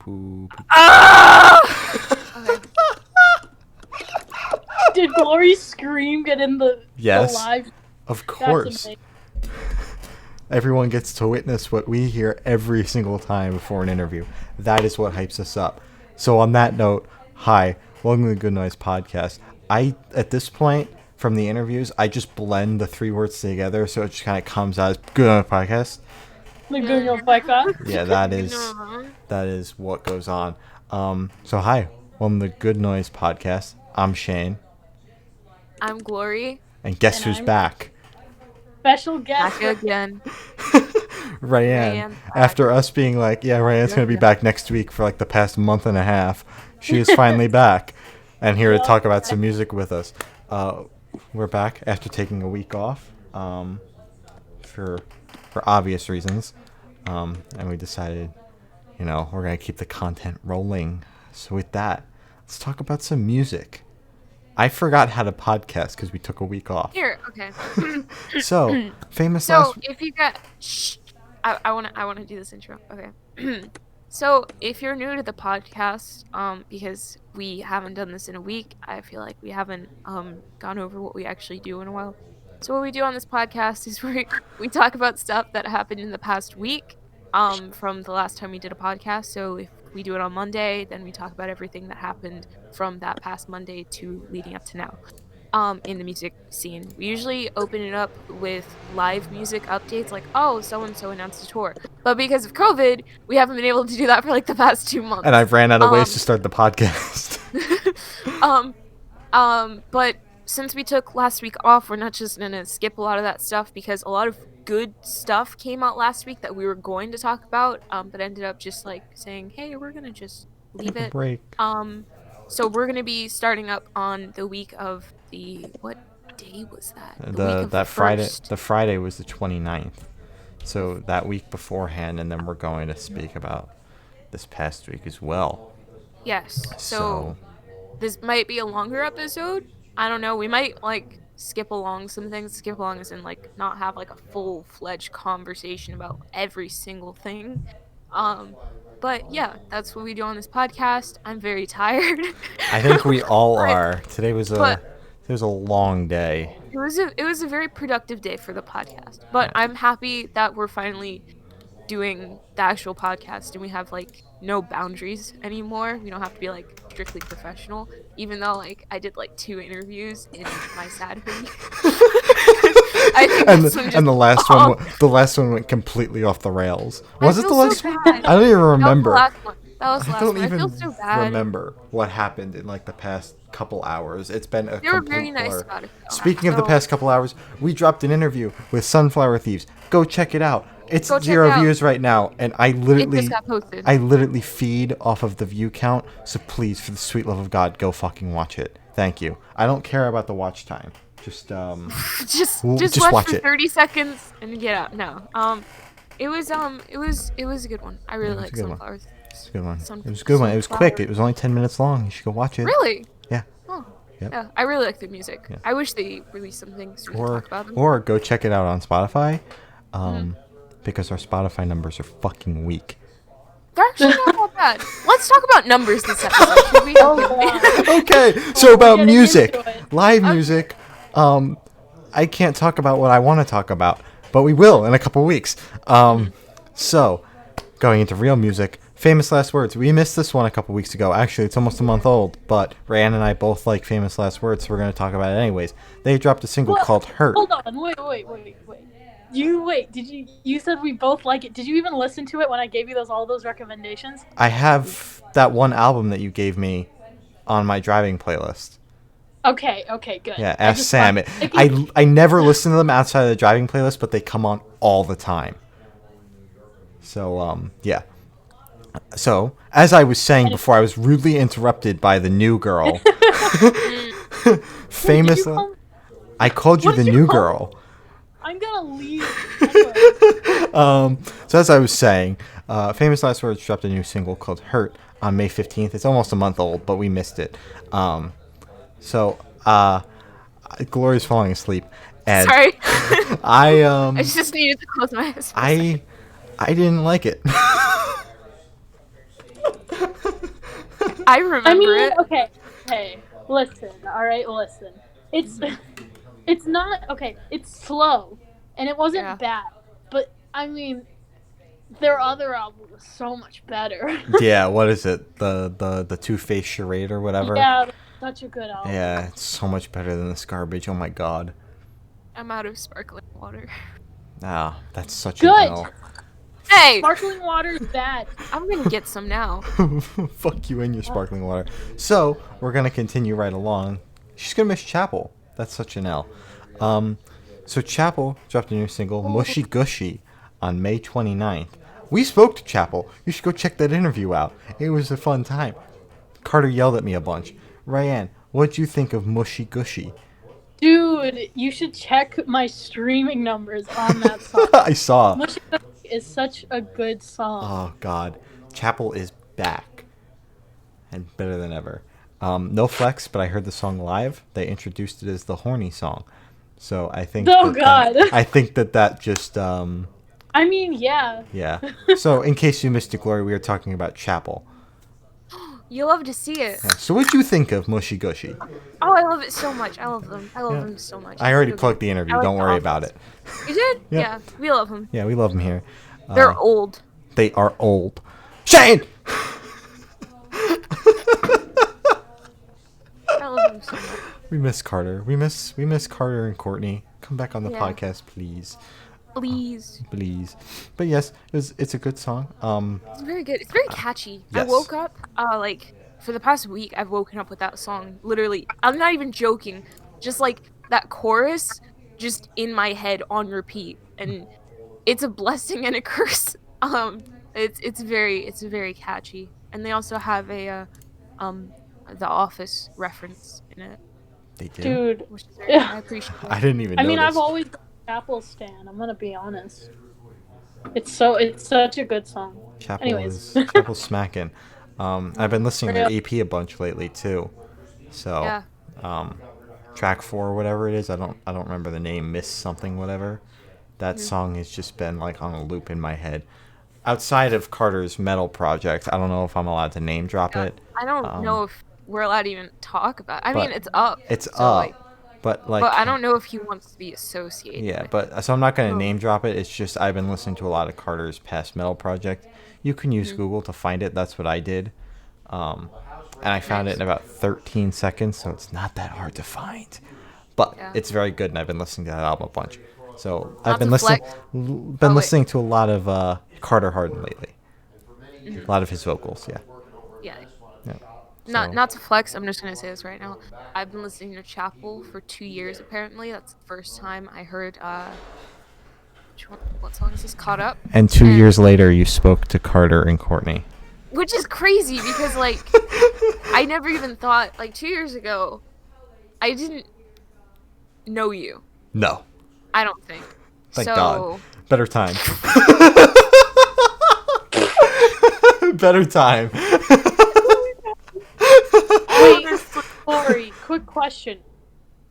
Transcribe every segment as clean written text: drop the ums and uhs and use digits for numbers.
Okay. Did Glory's scream get in the live? Of course. Everyone gets to witness what we hear every single time before an interview. That is what hypes us up. So on that note, hi, welcome to the Good Noise Podcast. At this point, from the interviews, I just blend the three words together so it just kind of comes out as Good Noise Podcast. The Good Noise Podcast? Yeah, that is what goes on. So hi, welcome to the Good Noise Podcast. I'm Shane. I'm Glory. And guess who's back? Special guest. Back again. Ryan. After us being like, yeah, Ryan's going to be back next week for like the past month and a half, she is finally back and here to talk about some music with us. We're back after taking a week off for obvious reasons. And we decided, we're going to keep the content rolling. So with that, let's talk about some music. I forgot how to podcast because we took a week off. Here, okay. So, famous So, last... if you got... I want to do this intro. Okay. So, if you're new to the podcast, because we haven't done this in a week, I feel like we haven't gone over what we actually do in a while. So, what we do on this podcast is we talk about stuff that happened in the past week from the last time we did a podcast. So, if we do it on Monday, then we talk about everything that happened from that past Monday to leading up to now in the music scene. We usually open it up with live music updates like, oh, so-and-so announced a tour. But because of COVID, we haven't been able to do that for like the past 2 months. And I've ran out of ways to start the podcast. But since we took last week off, we're not just going to skip a lot of that stuff because a lot of good stuff came out last week that we were going to talk about, but ended up just like saying, hey, we're gonna just leave it. Break. So we're gonna be starting up on the week of what day was that? The Friday was the 29th. So that week beforehand, and then we're going to speak about this past week as well. Yes. So this might be a longer episode. I don't know. We might skip along some things. Skip along as in not have a full-fledged conversation about every single thing. But yeah, that's what we do on this podcast. I'm very tired. I think we all are. Today was a long day. It was a very productive day for the podcast. But I'm happy that we're finally doing the actual podcast and we have no boundaries anymore. We don't have to be strictly professional, even though I did 2 interviews in my sad week. I think and the last one went completely off the rails. Was it the last one? I don't even remember. That was the last one. I feel so bad. Remember what happened in the past couple hours. It's been a They were complete very nice blur. about it. Speaking of the past couple hours, we dropped an interview with Sunflower Thieves. Go check it out. It's 0 views right now, and I literally feed off of the view count. So please, for the sweet love of God, go fucking watch it. Thank you. I don't care about the watch time. Just watch watch for it. 30 seconds and get out. No. It was a good one. I really like Sunflowers. It's a good one. It was a good one. It was quick. It was only 10 minutes long. You should go watch it. Really? Yeah. Oh. Yep. Yeah. I really like the music. Yeah. I wish they released something so we could talk about them. Or go check it out on Spotify. Because our Spotify numbers are fucking weak. They're actually not that bad. Let's talk about numbers this episode, should we? Okay, so about music. Live music. I can't talk about what I want to talk about, but we will in a couple weeks. So, going into real music, Famous Last Words. We missed this one a couple weeks ago. Actually, it's almost a month old, but Ryan and I both like Famous Last Words, so we're going to talk about it anyways. They dropped a single called Hurt. Hold on, wait. You said we both like it. Did you even listen to it when I gave you all those recommendations? I have that one album that you gave me on my driving playlist. Okay, good. Yeah, ask Sam. I never listen to them outside of the driving playlist, but they come on all the time. So, yeah. So, as I was saying before, I was rudely interrupted by the new girl. Famous. I called you the new girl. I'm gonna leave. So as I was saying, Famous Last Words dropped a new single called Hurt on May 15th. It's almost a month old, but we missed it. Glory's falling asleep. And Sorry. I just needed to close my eyes. I didn't like it. I remember I mean, it. okay, hey, listen, all right, listen. It's not okay. It's slow, and it wasn't Yeah. bad, but I mean, their other album was so much better. Yeah, what is it? The Two-Face Charade or whatever? Yeah, that's such a good album. Yeah, it's so much better than this garbage. Oh my god. I'm out of sparkling water. Ah, that's such an Good. L. Hey, Sparkling water is bad. I'm gonna get some now. Fuck you and your sparkling water. So, we're gonna continue right along. She's gonna miss Chapel. That's such an L. So Chapel dropped a new single, Mushy Gushy, on May 29th. We spoke to Chapel. You should go check that interview out. It was a fun time. Carter yelled at me a bunch. Ryan, what'd you think of Mushy Gushy? Dude, you should check my streaming numbers on that song. I saw. Mushy Gushy is such a good song. Oh god, Chapel is back and better than ever. No flex, but I heard the song live. They introduced it as the horny song, so I think. Oh god. I think that just I mean, yeah. yeah. So in case you missed it, Glory, we were talking about Chapel. You love to see it. Yeah. So what'd you think of Mushy Gushy? Oh, I love it so much. I love them. I love them so much. I already So plugged good. the interview. I like Don't The worry Office. about it. You did? Yep. Yeah, we love them. Yeah, we love them here. They're old. They are old. Shane. I love them so much. We miss Carter. We miss Carter and Courtney. Come back on the Yeah. podcast, please. Please. Please. But yes, it's a good song. It's very good. It's very catchy. I Yes. woke up, like, for the past week, I've woken up with that song. Literally, I'm not even joking. Just, like, that chorus just in my head on repeat. And it's a blessing and a curse. It's very catchy. And they also have a, The Office reference in it. They did. Dude. Which is very, I appreciate it. I didn't even. I mean, notice. I've always been an Apple stan. I'm gonna be honest. It's such a good song. Anyways. Chapel's smacking. I've been listening to their EP a bunch lately too. So, Yeah. track 4 or whatever it is, I don't remember the name. Miss something whatever. That song has just been like on a loop in my head. Outside of Carter's metal project, I don't know if I'm allowed to name drop it. I don't know if we're allowed to even talk about it. I mean, but it's up. It's so, up. Like, But like, but I don't know if he wants to be associated. yeah, with but so I'm not gonna name drop it. It's just I've been listening to a lot of Carter's past metal project. You can use Google to find it. That's what I did, and I found it in about 13 seconds, so it's not that hard to find. But it's very good, and I've been listening to that album a bunch. So I've been listening to a lot of Carter Hardin lately. A lot of his vocals, yeah. Yeah. Yeah. Not to flex, I'm just gonna say this right now. I've been listening to Chapel for 2 years apparently. That's the first time I heard what song is this? Caught Up? And 2 years later you spoke to Carter and Courtney. Which is crazy because like I never even thought, like, 2 years ago I didn't know you. No. I don't think. Thank so, God. Better time. Better time. Wait, Glory, quick question.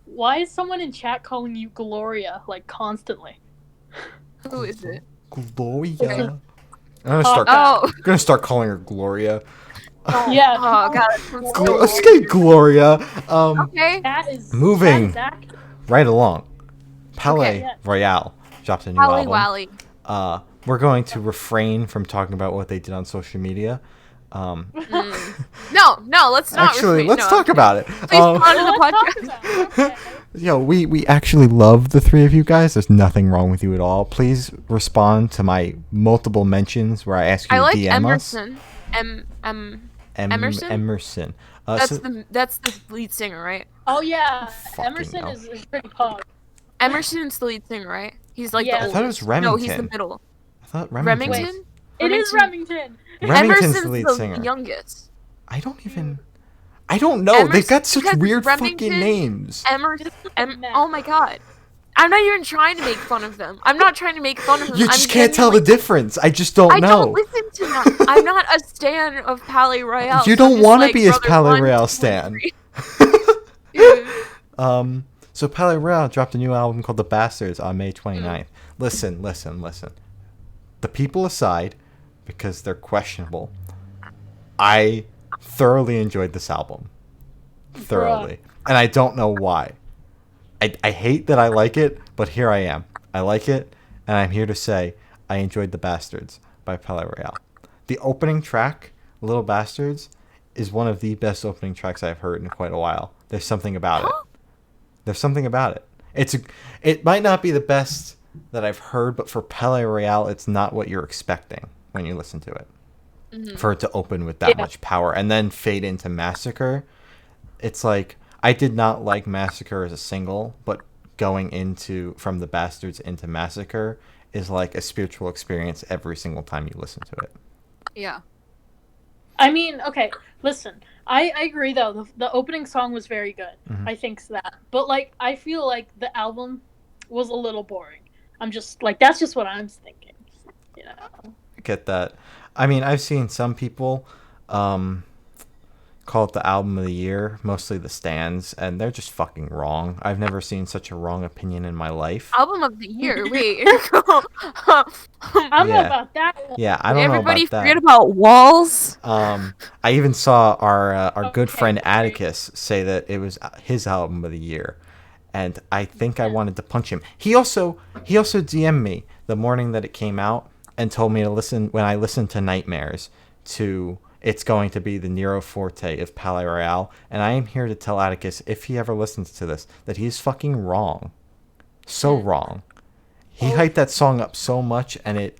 Why is someone in chat calling you Gloria, like, constantly? Who is it? Gloria. I'm gonna start calling her Gloria. Yeah. Oh god. Okay, Gloria. Okay. That is Moving. that is Right along. Palaye yeah. Royale dropped a new Hayley album. Wally. We're going to refrain from talking about what they did on social media. No, let's not. Actually, let's talk about it. Please on to the podcast. Okay. Yo, we actually love the three of you guys. There's nothing wrong with you at all. Please respond to my multiple mentions where I ask you I like to DM Emerson. Emerson. Emerson. That's the lead singer, right? Oh yeah, Fucking Emerson hell. is pretty pog. Emerson's the lead singer, right? He's like Yeah. the I thought it oldest. was Remington. No, he's the middle. I thought Remington. Remington? It is Remington. Remington's Emerson's the lead the singer. youngest. I don't know. They've got such because weird Remington, fucking names. Emerson. Oh my god. I'm not even trying to make fun of them. I'm not trying to make fun of them. You just can't tell the difference. I just I don't know. don't listen to them. I'm not a stan of Palaye Royale. You so I'm don't just want to like, be as brother, Palaye 1, Royale 2, stan. 3. Dude. So Palaye Royale dropped a new album called The Bastards on May 29th. Listen. The people aside, because they're questionable, I thoroughly enjoyed this album. Thoroughly. And I don't know why. I hate that I like it, but here I am. I like it, and I'm here to say I enjoyed The Bastards by Palaye Royale. The opening track, Little Bastards, is one of the best opening tracks I've heard in quite a while. There's something about it. There's something about it. It might not be the best that I've heard, but for Palaye Royale, it's not what you're expecting when you listen to it. Mm-hmm. For it to open with that much power and then fade into Massacre, it's like, I did not like Massacre as a single, but going from The Bastards into Massacre is like a spiritual experience every single time you listen to it. Yeah. I mean, okay, listen. I agree, though. The opening song was very good. Mm-hmm. I think so that. But, like, I feel like the album was a little boring. I'm just, like, that's just what I'm thinking. You know? I get that. I mean, I've seen some people call it the album of the year, mostly the stands, and they're just fucking wrong. I've never seen such a wrong opinion in my life. Album of the year? Wait. I don't know about that. Yeah, I don't know about that. Everybody forget about Walls? I even saw our good friend Atticus say that it was his album of the year, and I think I wanted to punch him. He also DM'd me the morning that it came out and told me to listen, when I listened to Nightmares, to it's going to be the Nero Forte of Palaye Royale, and I am here to tell Atticus, if he ever listens to this, that he's fucking wrong. So wrong. He hyped that song up so much, and it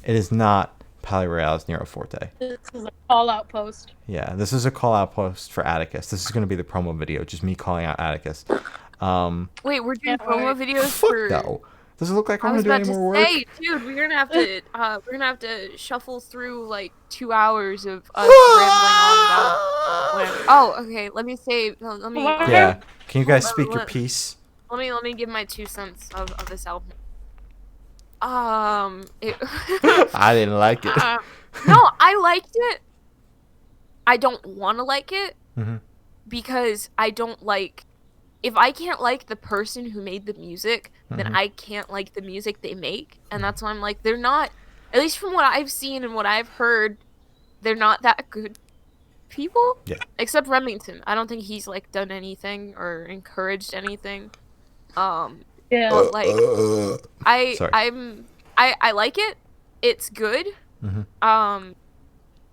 is not Palaye Royale's Nero Forte. This is a call-out post. Yeah, this is a call-out post for Atticus. This is going to be the promo video, just me calling out Atticus. Wait, we're doing promo videos for... No. Does it look like I'm gonna do any more work? Dude, we're gonna have to shuffle through like 2 hours of us rambling on about whatever. Oh, okay. Let me. Yeah. Can you guys speak your piece? Let me give my 2 cents of this album. I didn't like it. No, I liked it. I don't want to like it because I don't like. If I can't like the person who made the music, then I can't like the music they make. And that's why I'm like, they're not, at least from what I've seen and what I've heard, they're not that good people. Yeah. Except Remington. I don't think he's, like, done anything or encouraged anything. Yeah. But, like, I like it. It's good. You're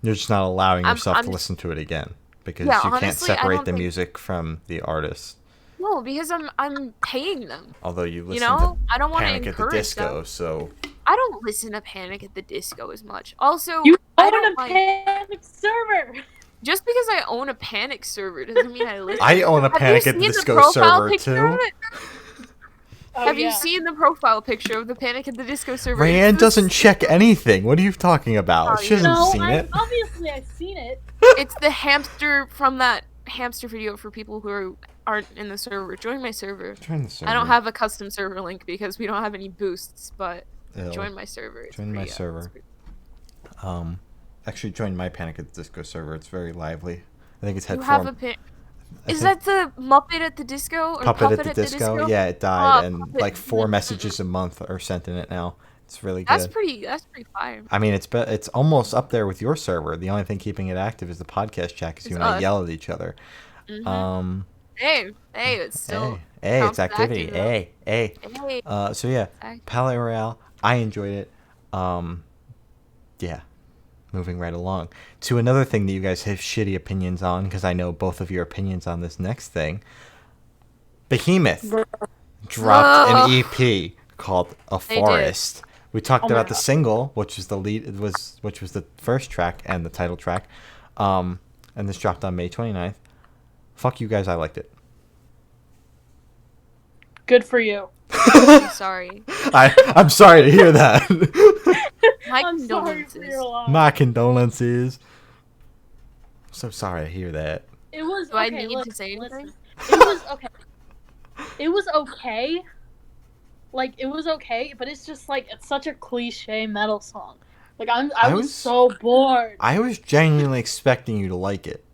just not allowing yourself to listen to it again. Because you can't separate the music from the artist. No, because I'm paying them. Although you listen to I don't want to Panic at the Disco, them. So I don't listen to Panic at the Disco as much. Also, you I own don't a Panic server. Just because I own a Panic server doesn't mean I listen. I own a Panic at the Disco server too. Have you seen the profile picture of the Panic at the Disco server? Rayanne doesn't check anything. What are you talking about? She hasn't seen it. Obviously, I've seen it. It's the hamster from that hamster video for people who aren't in the server. Join my server. Join the server. I don't have a custom server link because we don't have any boosts, but join my server. Join my server. Actually, join my Panic at the Disco server. It's very lively. I think it's head form. Is that the Muppet at the Disco? Or Puppet at the Disco? Yeah, it died, and like 4 messages a month are sent in it now. It's really good. That's pretty fire. I mean, it's almost up there with your server. The only thing keeping it active is the podcast chat, because you and I yell at each other. Hey, it's still. Hey, it's activity. Hey. So yeah, Palaye Royale. I enjoyed it. Yeah. Moving right along to another thing that you guys have shitty opinions on, because I know both of your opinions on this next thing. Behemoth dropped an EP called A Forest. We talked about the single, which was which was the first track and the title track, and this dropped on May 29th. Fuck you guys, I liked it. Good for you. I'm sorry. I'm sorry to hear that. My condolences. My condolences. I'm so sorry to hear that. It was. Do I need to say anything? It was okay. It was okay. Like, it was okay, but it's just like, it's such a cliche metal song. Like, I was so bored. I was genuinely expecting you to like it.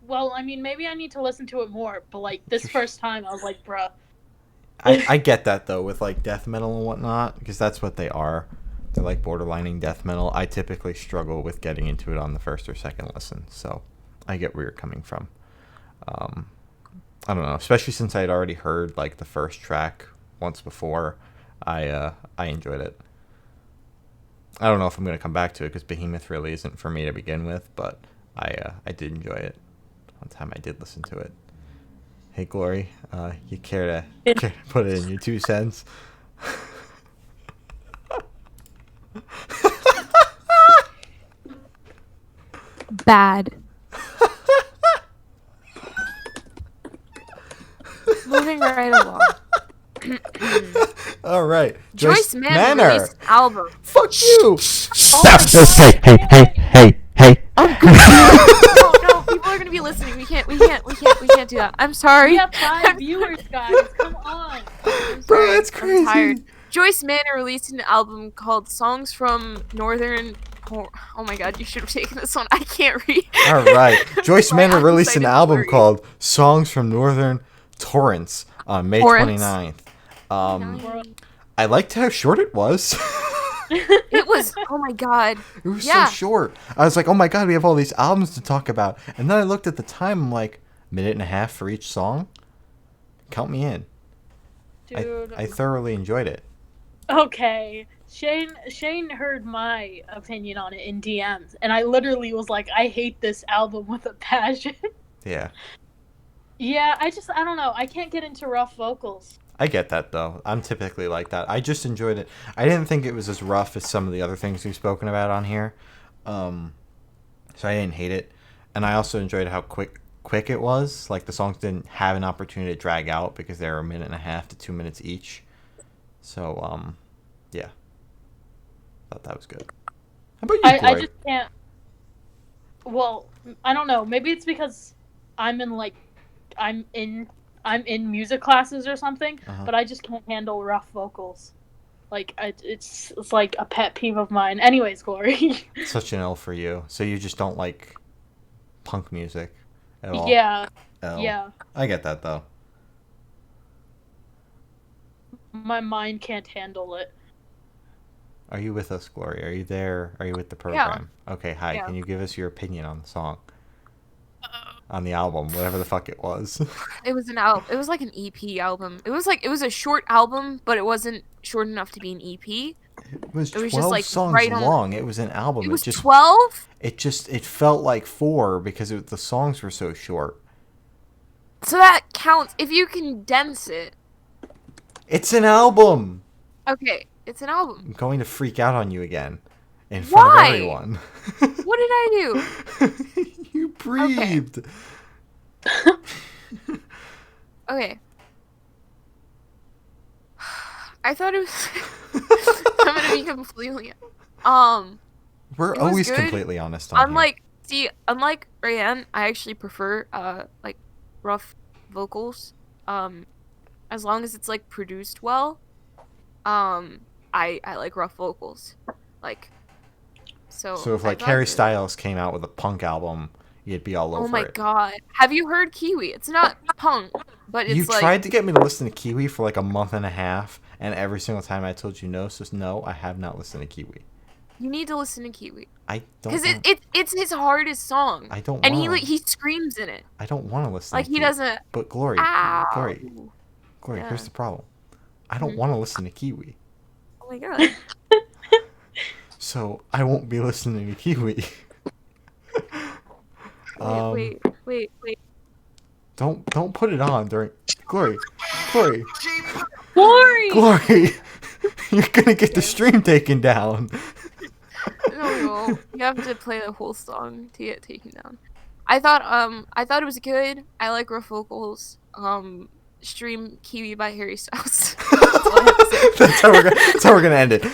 Well, I mean, maybe I need to listen to it more, but like this first time, I was like, bruh. I get that though, with like death metal and whatnot, because that's what they are. They're like borderlining death metal. I typically struggle with getting into it on the first or second listen, so I get where you're coming from. I don't know, especially since I had already heard like the first track once before. I enjoyed it. I don't know if I'm going to come back to it because Behemoth really isn't for me to begin with, but I did enjoy it. One time I did listen to it. Hey, Glory, you care to put it in your 2 cents? Bad. Moving right along. All right. Joyce Manor released an album. Fuck you! Hey. I'm confused. No, people are gonna be listening. We can't do that. I'm sorry. We have 5 viewers, guys. Come on. Bro, that's crazy. I'm tired. Joyce Manor released an album called Songs from Northern... Oh my god, you should have taken this one. I can't read. All right. Joyce Manor released an album called Songs from Northern Torrance on May 29th. I liked how short it was. It was, oh my god. It was so short. I was like, oh my god, we have all these albums to talk about. And then I looked at the time, I'm like, 1.5 minutes for each song? Count me in. Dude. I thoroughly enjoyed it. Okay. Shane heard my opinion on it in DMs, and I literally was like, I hate this album with a passion. Yeah. Yeah, I don't know. I can't get into rough vocals. I get that, though. I'm typically like that. I just enjoyed it. I didn't think it was as rough as some of the other things we've spoken about on here. So I didn't hate it. And I also enjoyed how quick it was. Like, the songs didn't have an opportunity to drag out because they were 1.5 minutes to 2 minutes each. So, yeah. Thought that was good. How about you, Glory? I just can't... Well, I don't know. Maybe it's because I'm in music classes or something, but I just can't handle rough vocals. Like, it's like a pet peeve of mine. Anyways, Glory. Such an L for you. So you just don't like punk music at all? Yeah. L. Yeah. I get that, though. My mind can't handle it. Are you with us, Glory? Are you there? Are you with the program? Yeah. Okay, hi. Yeah. Can you give us your opinion on the song? On the album, whatever the fuck it was. It was an album. It was like an EP album. It was a short album, but it wasn't short enough to be an EP. It was 12 just like songs right long. It was an album. It was 12? It felt like 4 because the songs were so short. So that counts if you condense it. It's an album. Okay, it's an album. I'm going to freak out on you again. In front of everyone. What did I do? You breathed. Okay. I thought it was... I'm gonna be completely... We're always completely honest on here. Unlike Rayanne, I actually prefer, like, rough vocals. As long as it's, like, produced well. I like rough vocals. Like... So if like Harry Styles came out with a punk album, you'd be all over it. Oh my god. Have you heard Kiwi? It's not punk, but it's You like... tried to get me to listen to Kiwi for like 1.5 months, and every single time I told you no, so no, I have not listened to Kiwi. You need to listen to Kiwi. I don't. Because it's his hardest song. I don't. And he screams in it. I don't want to listen. Like to he Kiwi. doesn't. But Glory. Yeah. Here's the problem. I don't want to listen to Kiwi. Oh my god. So I won't be listening to Kiwi. Wait. Don't put it on during Glory. Glory! You're gonna get the stream taken down. No. You have to play the whole song to get taken down. I thought it was good. I like rough vocals. Stream Kiwi by Harry Styles. That's all I have to say. That's how we're gonna end it.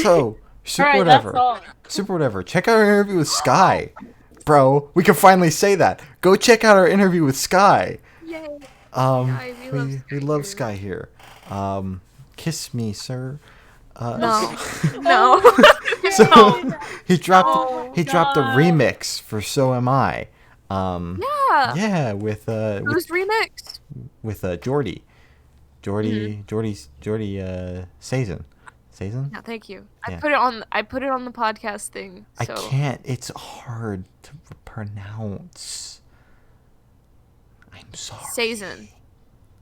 So super whatever. Super whatever. Check out our interview with Sky, bro. We can finally say that. Go check out our interview with Sky. Yay. We love Sky here. Kiss me, sir. No. So he dropped a remix for So Am I. Yeah, with who's remixed? With Jordy Sazen Season? No, thank you. Yeah. I put it on the podcast thing. So. I can't. It's hard to pronounce. I'm sorry. Season.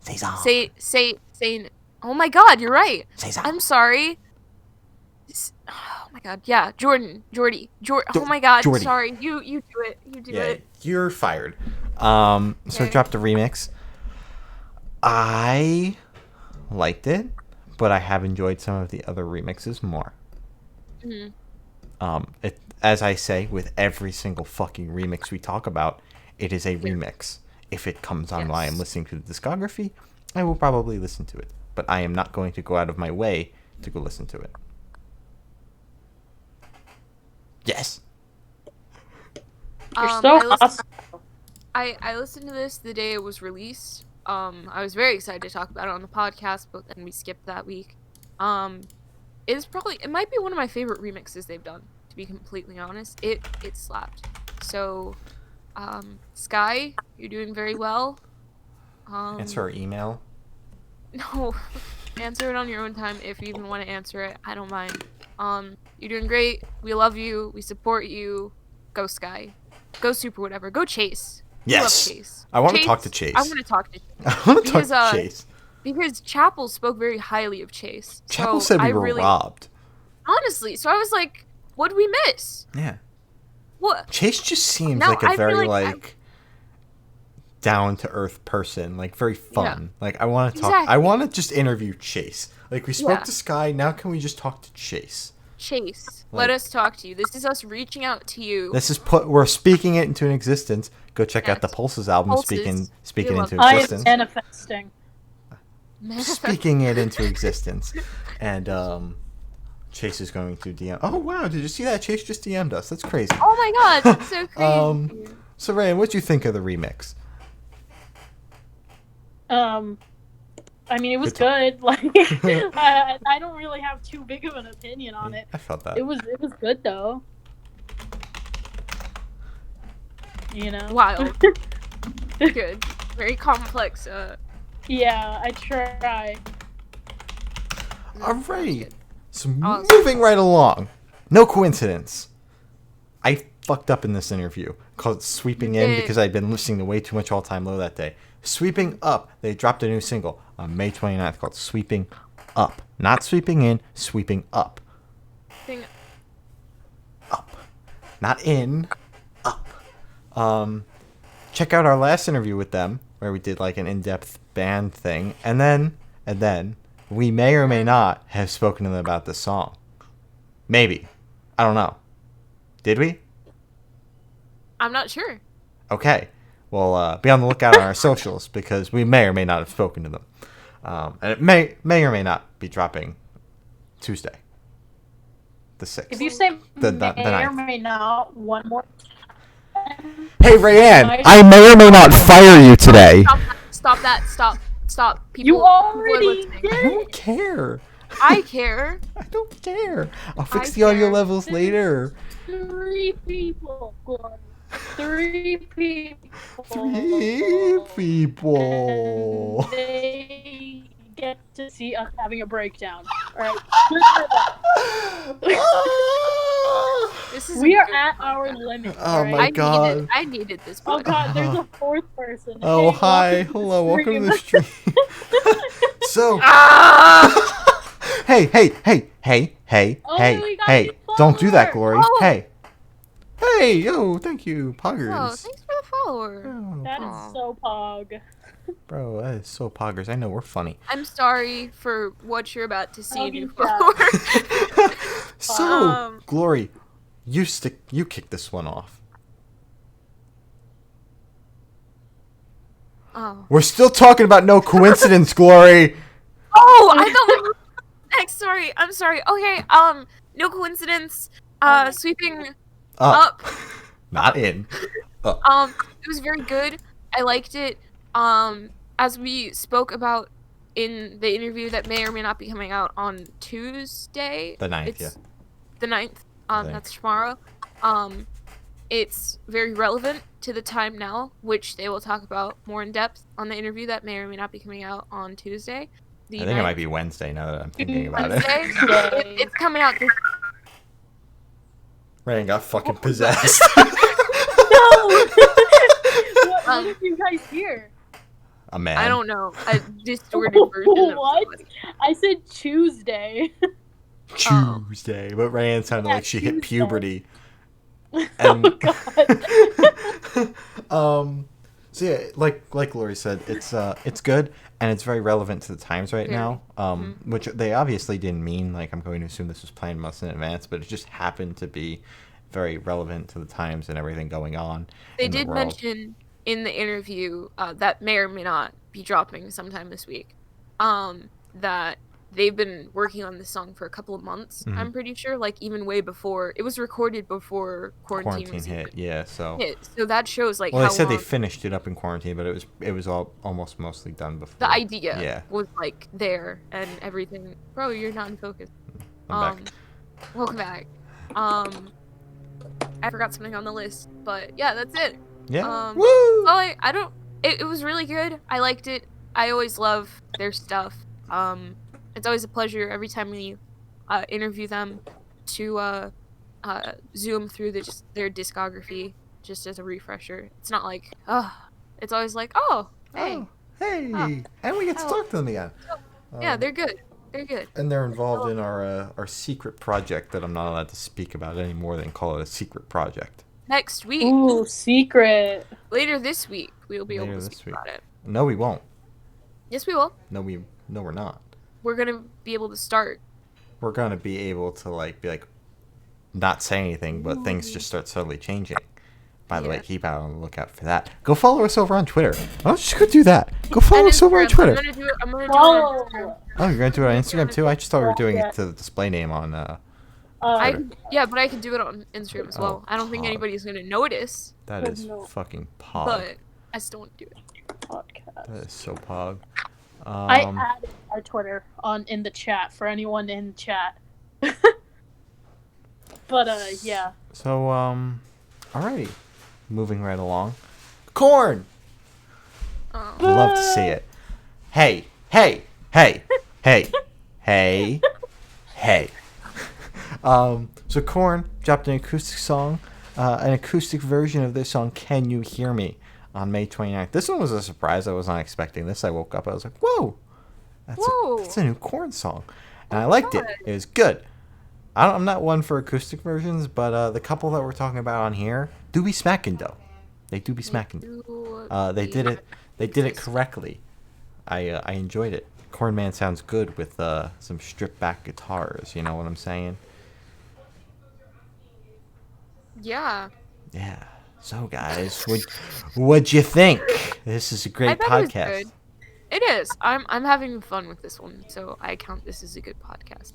Season. Oh my God, you're right. Season. I'm sorry. Oh my God, yeah, Jordy. Oh my God, Jordy. sorry. You do it. You do it. You're fired. So Okay. I dropped a remix. I liked it, but I have enjoyed some of the other remixes more. As I say with every single fucking remix we talk about, it is a remix. If it comes on while I'm listening to the discography, I will probably listen to it. But I am not going to go out of my way to go listen to it. Yes. You're so awesome. I listened to this the day it was released. I was very excited to talk about it on the podcast, but then we skipped that week. It might be one of my favorite remixes they've done, to be completely honest. It slapped. So, Sky, you're doing very well. Answer our email. No, answer it on your own time if you even want to answer it. I don't mind. You're doing great. We love you. We support you. Go Sky. Go Super whatever. Go Chase. Yes. We love Chase. I want to talk to Chase. I want to talk to Chase. I want to talk to Chase. Because Chapel spoke very highly of Chase. Chapel said we were robbed. Honestly, so I was like, what'd we miss? Yeah. What? Chase just seems like a very down to earth person, like very fun. Yeah. Like I want to talk. Exactly. I want to just interview Chase. Like we spoke to Sky. Now can we just talk to Chase? Chase, let us talk to you. This is us reaching out to you. We're speaking it into an existence. Go check out the Pulses album. Speaking into existence. I am manifesting. Speaking it into existence, and Chase is going to DM. Oh wow! Did you see that? Chase just DM'd us. That's crazy. Oh my God, that's so crazy. So Ryan, what do you think of the remix? I mean, it was good. Like, I don't really have too big of an opinion on it. I felt that. It was good though. You know. Wild. Good. Very complex. Yeah, I try. All right. So moving right along. No coincidence. I fucked up in this interview. Called it Sweeping In because I'd been listening to way too much All Time Low that day. Sweeping Up. They dropped a new single on May 29th called Sweeping Up. Not Sweeping In, Sweeping Up. Up. Not in, up. Check out our last interview with them where we did like an in-depth band thing. And then we may or may not have spoken to them about this song. Maybe. I don't know. Did we? I'm not sure. Okay. Well, be on the lookout on our socials because we may or may not have spoken to them. And it may or may not be dropping Tuesday, the 6th. If you say the may 9th. or may not one more time. Hey, Rayanne, I may or may not fire you today. Stop that. Stop. People, you already did. I don't care. I care. I don't care. I'll fix the audio levels later. 3 people. 3 people. 3 people. And they get to see us having a breakdown. Alright. We are at our limit. Oh my God. I needed this podcast. Oh God, there's a 4th person. Oh, hi. Hello, welcome to the stream. So. Hey. Don't do that, Glory. Oh. Hey, yo, thank you, Poggers. Oh, thanks for the follower. Oh, that is so pog. Bro, that is so Poggers. I know, we're funny. I'm sorry for what you're about to see, new follower. So, Glory, you kick this one off. Oh. We're still talking about No Coincidence, Glory. Oh, I thought we were next. Sorry, I'm sorry. Okay, No Coincidence, Sweeping Up. Not in. Up. It was very good. I liked it. As we spoke about in the interview that may or may not be coming out on Tuesday. The 9th, The 9th. That's tomorrow. It's very relevant to the time now, which they will talk about more in depth on the interview that may or may not be coming out on Tuesday. I think it might be Wednesday now that I'm thinking about Wednesday? It's coming out this. Ryan got fucking possessed. No! What did you guys hear? A man. I don't know. A distorted version of What? somebody. I said Tuesday. Tuesday. But Ryan sounded like she hit puberty. Oh God. So yeah, like Lori said, it's good and it's very relevant to the times right now. Which they obviously didn't mean. Like, I'm going to assume this was planned months in advance, but it just happened to be very relevant to the times and everything going on. They did mention in the interview that may or may not be dropping sometime this week. That they've been working on this song for a couple of months. I'm pretty sure, like even way before it was recorded before quarantine hit. Yeah, so that shows like. Well, how they said long they finished it up in quarantine, but it was all almost mostly done before. the idea was like there and everything. Bro, you're not in focus. I'm back. Welcome back. I forgot something on the list, but yeah, that's it. Yeah. Woo! Oh, I don't. It was really good. I liked it. I always love their stuff. It's always a pleasure every time we interview them to zoom through their discography just as a refresher. It's not like it's always like hey, and we get to talk to them again. Yeah, they're good. They're good. And they're involved in our secret project that I'm not allowed to speak about any more than call it a secret project. Next week. Ooh, secret. Later this week, we'll be able to speak about it. No, we won't. Yes, we will. No, we're not. We're gonna be able to start. We're gonna be able to be not say anything, but things just start suddenly changing. By the way, keep out on the lookout for that. Go follow us over on Twitter. Oh, just go do that. Go follow us over on Twitter. I'm gonna do it on Instagram. Oh, you're gonna do it on Instagram too? I just thought we were doing it to the display name on. But I can do it on Instagram as well. I don't think anybody's gonna notice. That is fucking pog. But I still want to do it. Podcast. That is so pog. I added our Twitter in the chat for anyone in chat. But yeah. So alrighty, moving right along. Korn. Love to see it. Hey. So Korn dropped an acoustic song, an acoustic version of this song, "Can You Hear Me?" on May 29th. This one was a surprise. I was not expecting this. I woke up, I was like, whoa, that's a new Korn song. And I liked it. It was good. I'm not one for acoustic versions, but the couple that we're talking about on here do be smacking, though. They do be smacking. They did it correctly. I enjoyed it. Korn Man sounds good with some stripped back guitars, you know what I'm saying? Yeah. Yeah. So guys, what'd you think? This is a great podcast. It was good. It is. I'm having fun with this one, so I count this as a good podcast.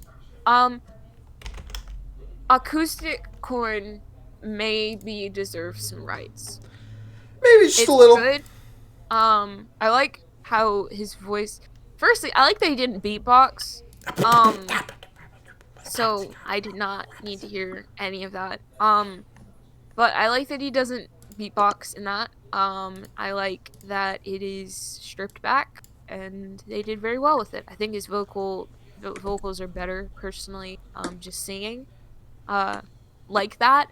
Acoustic Korn maybe deserves some rights. Maybe just a little. Good. I like how his voice. Firstly, I like that he didn't beatbox. So I did not need to hear any of that. But I like that he doesn't beatbox in that. I like that it is stripped back, and they did very well with it. I think his vocals are better, personally. Just singing, like that.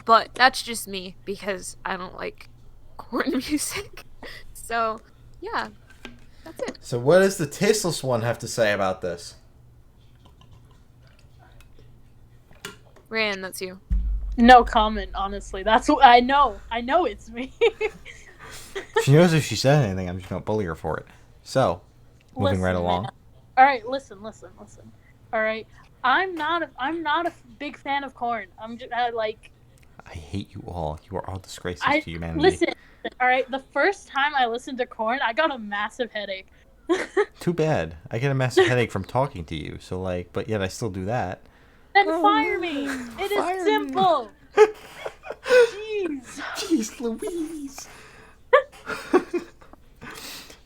But that's just me, because I don't like Korn music. So, yeah, that's it. So what does the tasteless one have to say about this? Ryan, that's you. No comment, honestly. That's what I know. I know it's me. She knows if she said anything, I'm just gonna bully her for it. So, moving right along. All right, listen. All right, I'm not a big fan of Korn. I'm just I hate you all. You are all disgraces to humanity. Listen. All right, the first time I listened to Korn, I got a massive headache. Too bad. I get a massive headache from talking to you. So but yet I still do that. Then fire me. It is simple. Jeez Louise.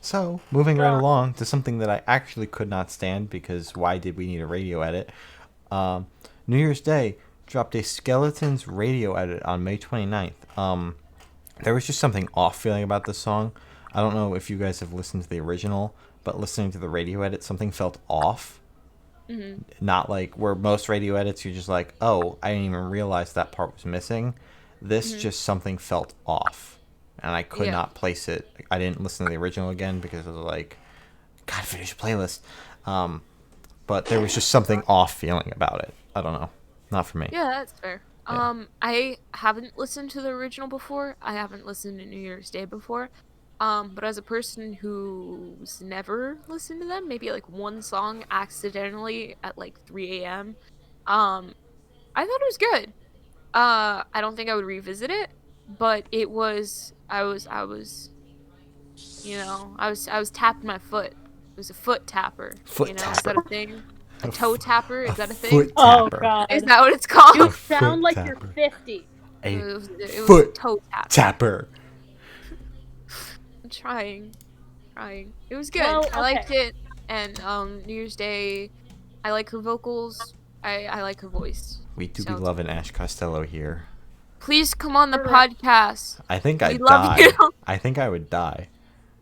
So, moving right along to something that I actually could not stand, because why did we need a radio edit? New Year's Day dropped a Skeletons radio edit on May 29th. There was just something off feeling about this song. I don't know if you guys have listened to the original, but listening to the radio edit, something felt off. Mm-hmm. Not like where most radio edits, you're just like, oh, I didn't even realize that part was missing. This just something felt off, and I could not place it. I didn't listen to the original again because I was like, gotta finish a playlist. But there was just something off feeling about it. I don't know. Not for me. Yeah, that's fair. Yeah. I haven't listened to the original before. I haven't listened to New Year's Day before. But as a person who's never listened to them, maybe like one song accidentally at like 3 a.m., I thought it was good. I don't think I would revisit it, but it was, I was tapping my foot. It was a foot tapper. Foot tapper. Is that a thing? A toe tapper? Is that a thing? Foot tapper. Oh, God. Is that what it's called? You sound like you're 50. A it was foot a toe tapper. I'm trying. It was good. Well, I liked it. And New Year's Day, I like her vocals. I like her voice. We do be loving Ash Costello here. Please come on the podcast. I think I'd love die. You. I think I would die.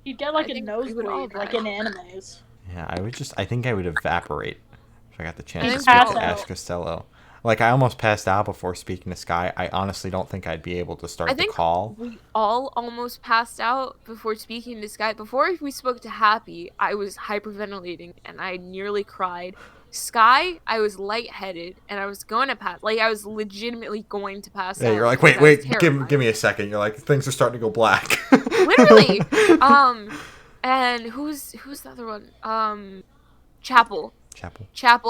You'd get like a nosebleed, like in animes. Yeah, I think I would evaporate if I got the chance to speak speak to Ash Costello. Like, I almost passed out before speaking to Sky. I honestly don't think I'd be able to start the call. We all almost passed out before speaking to Sky. Before we spoke to Happy, I was hyperventilating and I nearly cried. Sky, I was lightheaded and I was going to pass. Like, I was legitimately going to pass out. Yeah, you're like, wait, give me a second. You're like, things are starting to go black. Literally. And who's the other one? Chapel,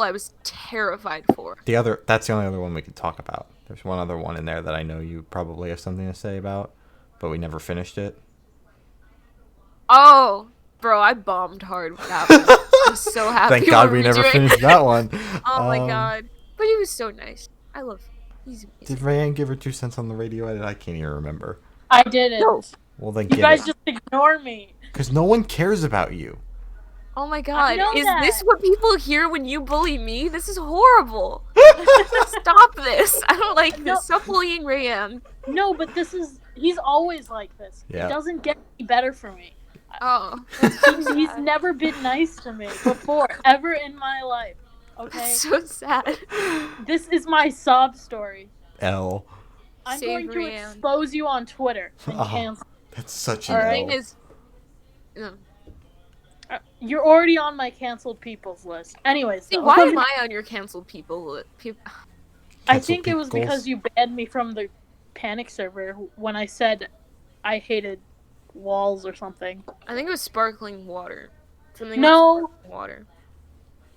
I was terrified for. That's the only other one we could talk about. There's one other one in there that I know you probably have something to say about, but we never finished it. Oh, bro, I bombed hard with that one. I'm so happy. Thank God we never finished that one. Oh my God. But he was so nice. I love him. He's amazing. Did Rayanne give her 2 cents on the radio edit? I can't even remember. I didn't. No. Well, then you guys just ignore me. Because no one cares about you. Oh my God. Is this what people hear when you bully me? This is horrible. Stop this. I don't like this. Stop bullying Rayanne. No, but he's always like this. Yeah. It doesn't get any better for me. Oh. He's never been nice to me before, ever in my life. Okay? That's so sad. This is my sob story. L. I'm going to expose you on Twitter and cancel. That's such an L. No. You're already on my canceled people's list. Anyways, why am I on your canceled people? I think it was because you banned me from the Panic server when I said I hated walls or something. I think it was sparkling water. No. Water.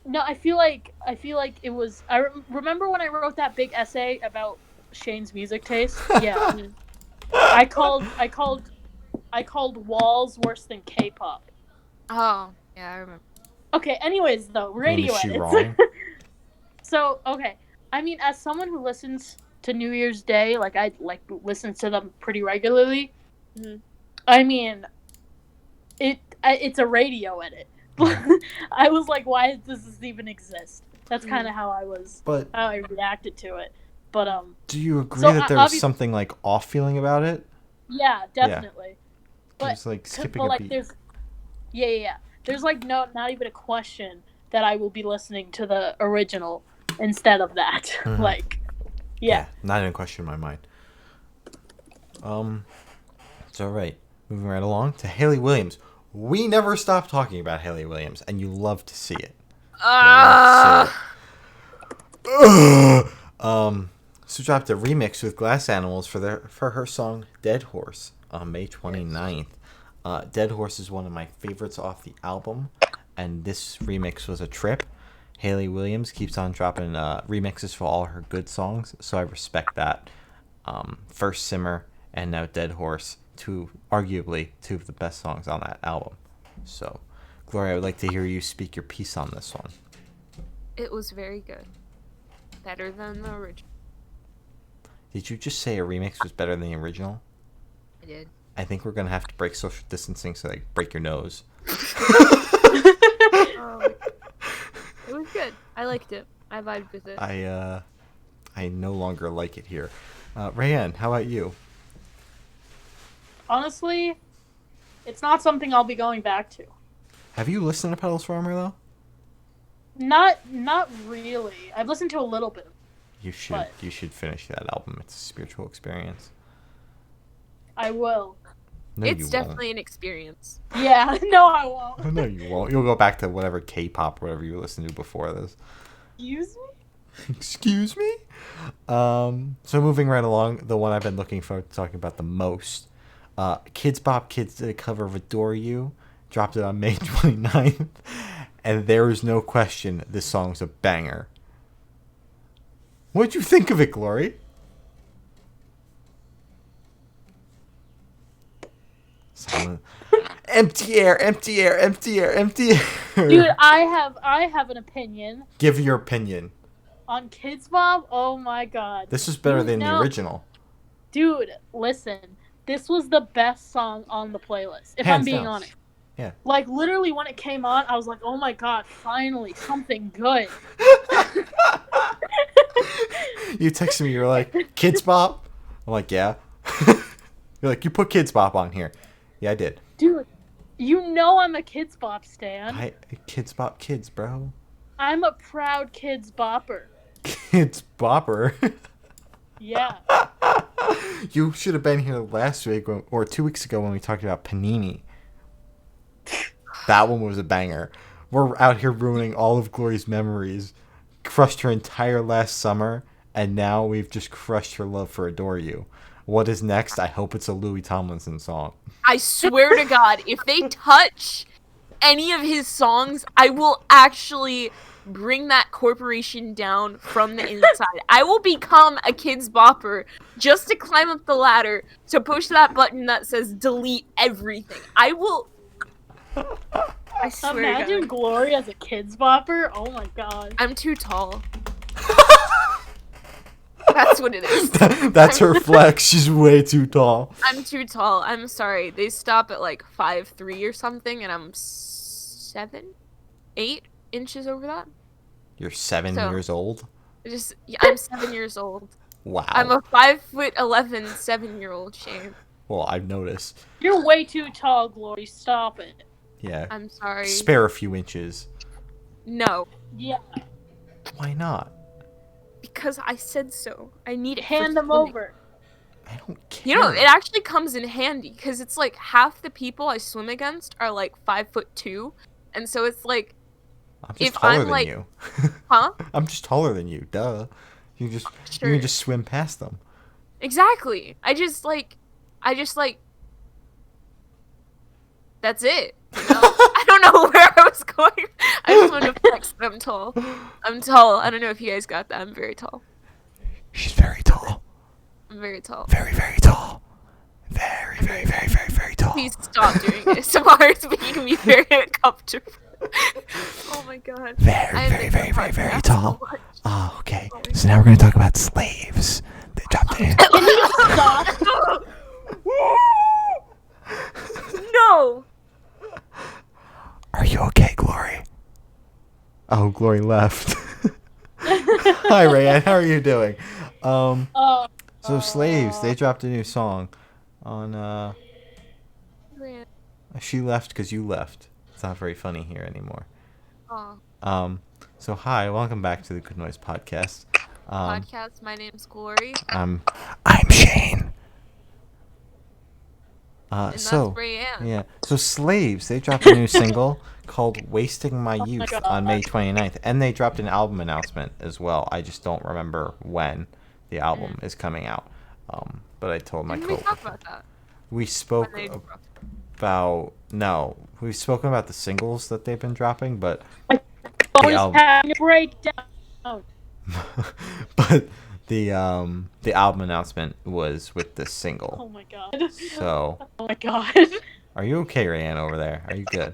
No, I feel like it was. I remember when I wrote that big essay about Shane's music taste. Yeah. I called walls worse than K-pop. Oh, yeah, I remember. Okay, anyways, though, radio edits. So, okay. I mean, as someone who listens to New Year's Day, like, I listen to them pretty regularly. Mm-hmm. I mean, it's a radio edit. I was like, why does this even exist? That's kind of how I reacted to it. But, do you agree that there was something, like, off feeling about it? Yeah, definitely. Yeah. But, it's like skipping a beat. Yeah. There's like not even a question that I will be listening to the original instead of that. Mm-hmm. Like, yeah. Not even a question in my mind. It's all right. Moving right along to Hayley Williams. We never stop talking about Hayley Williams, and you love to see it. So dropped a remix with Glass Animals for her song Dead Horse on May 29th. Dead Horse is one of my favorites off the album, and this remix was a trip. Hayley Williams keeps on dropping remixes for all her good songs, so I respect that. First Simmer and now Dead Horse, arguably two of the best songs on that album. So, Gloria, I would like to hear you speak your piece on this one. It was very good. Better than the original. Did you just say a remix was better than the original? I did. I think we're going to have to break social distancing so they break your nose. It was good. I liked it. I vibed with it. I no longer like it here. Rayanne, how about you? Honestly, it's not something I'll be going back to. Have you listened to Petals for Armor though? Not really. I've listened to a little bit. You should finish that album. It's a spiritual experience. I will. No, it's definitely an experience. Yeah, no, I won't. No, you won't. You'll go back to whatever K-pop or whatever you listened to before this. Excuse me? Excuse me? So moving right along, the one I've been looking forward to talking about the most. Kids Bop Kids did a cover of Adore You, dropped it on May 29th, and there is no question this song's a banger. What'd you think of it, Glory? Silent. Empty air, empty air, empty air, empty air. Dude, I have an opinion. Give your opinion. On Kids Bop? Oh my god. This is better than the original. Dude, listen. This was the best song on the playlist, if Hands I'm being down. honest. Yeah. Like, literally, when it came on, I was like, oh my god, finally, something good. You texted me, you're like, Kids Bop? I'm like, yeah. You're like, you put Kids Bop on here. Yeah, I did. Dude, you know I'm a Kids Bop stan. Kids Bop Kids, bro. I'm a proud Kids Bopper. Kids Bopper? Yeah. You should have been here last week or 2 weeks ago when we talked about Panini. That one was a banger. We're out here ruining all of Glory's memories. Crushed her entire last summer, and now we've just crushed her love for Adore You. What is next? I hope it's a Louis Tomlinson song. I swear to God, if they touch any of his songs, I will actually bring that corporation down from the inside. I will become a Kids Bopper just to climb up the ladder to push that button that says delete everything. I will... I swear Imagine to God. Glory as a Kids Bopper. Oh my god. I'm too tall. That's what it is. That's her flex. She's way too tall. I'm too tall. I'm sorry. They stop at like 5'3" or something, and I'm 8 inches over that. You're 7 years old? I'm 7 years old. Wow. I'm a 5'11" 7-year-old, Shane. Well, I've noticed. You're way too tall, Glory. Stop it. Yeah. I'm sorry. Spare a few inches. No. Yeah. Why not? Because I said so. I need it. Hand them over. I don't care. You know, it actually comes in handy because it's like half the people I swim against are like 5'2", and so it's like I'm just taller than like, you. Huh? I'm just taller than you. Duh. You can just swim past them. Exactly. I just like. That's it. You know? I don't know where I was going. I just want to flex that I'm tall. I'm tall. I don't know if you guys got that. I'm very tall. She's very tall. I'm very tall. Very, very tall. Very, very, very, very, very tall. Please stop doing this. Tomorrow it's making me very uncomfortable. Oh my god. Very, very, very, very, very tall. Oh, okay. So now we're going to talk about Slaves. They dropped it. Can you stop? No! Are you okay, Glory? Oh, Glory left. Hi, Rayanne. How are you doing? So Slaves, they dropped a new song on, She left because you left. It's not very funny here anymore. So hi, welcome back to the Good Noise Podcast. My name's Glory. I'm Shane. And that's Rayanne. Yeah. So Slaves, they dropped a new single called Wasting My Youth on May 29th. And they dropped an album announcement as well. I just don't remember when the album is coming out. But I told my Didn't we talk about that? We spoke about... No. We've spoken about the singles that they've been dropping, but... Always having a breakdown. But the album announcement was with this single. Oh my god. So... Oh my god. Are you okay, Rayanne, over there? Are you good?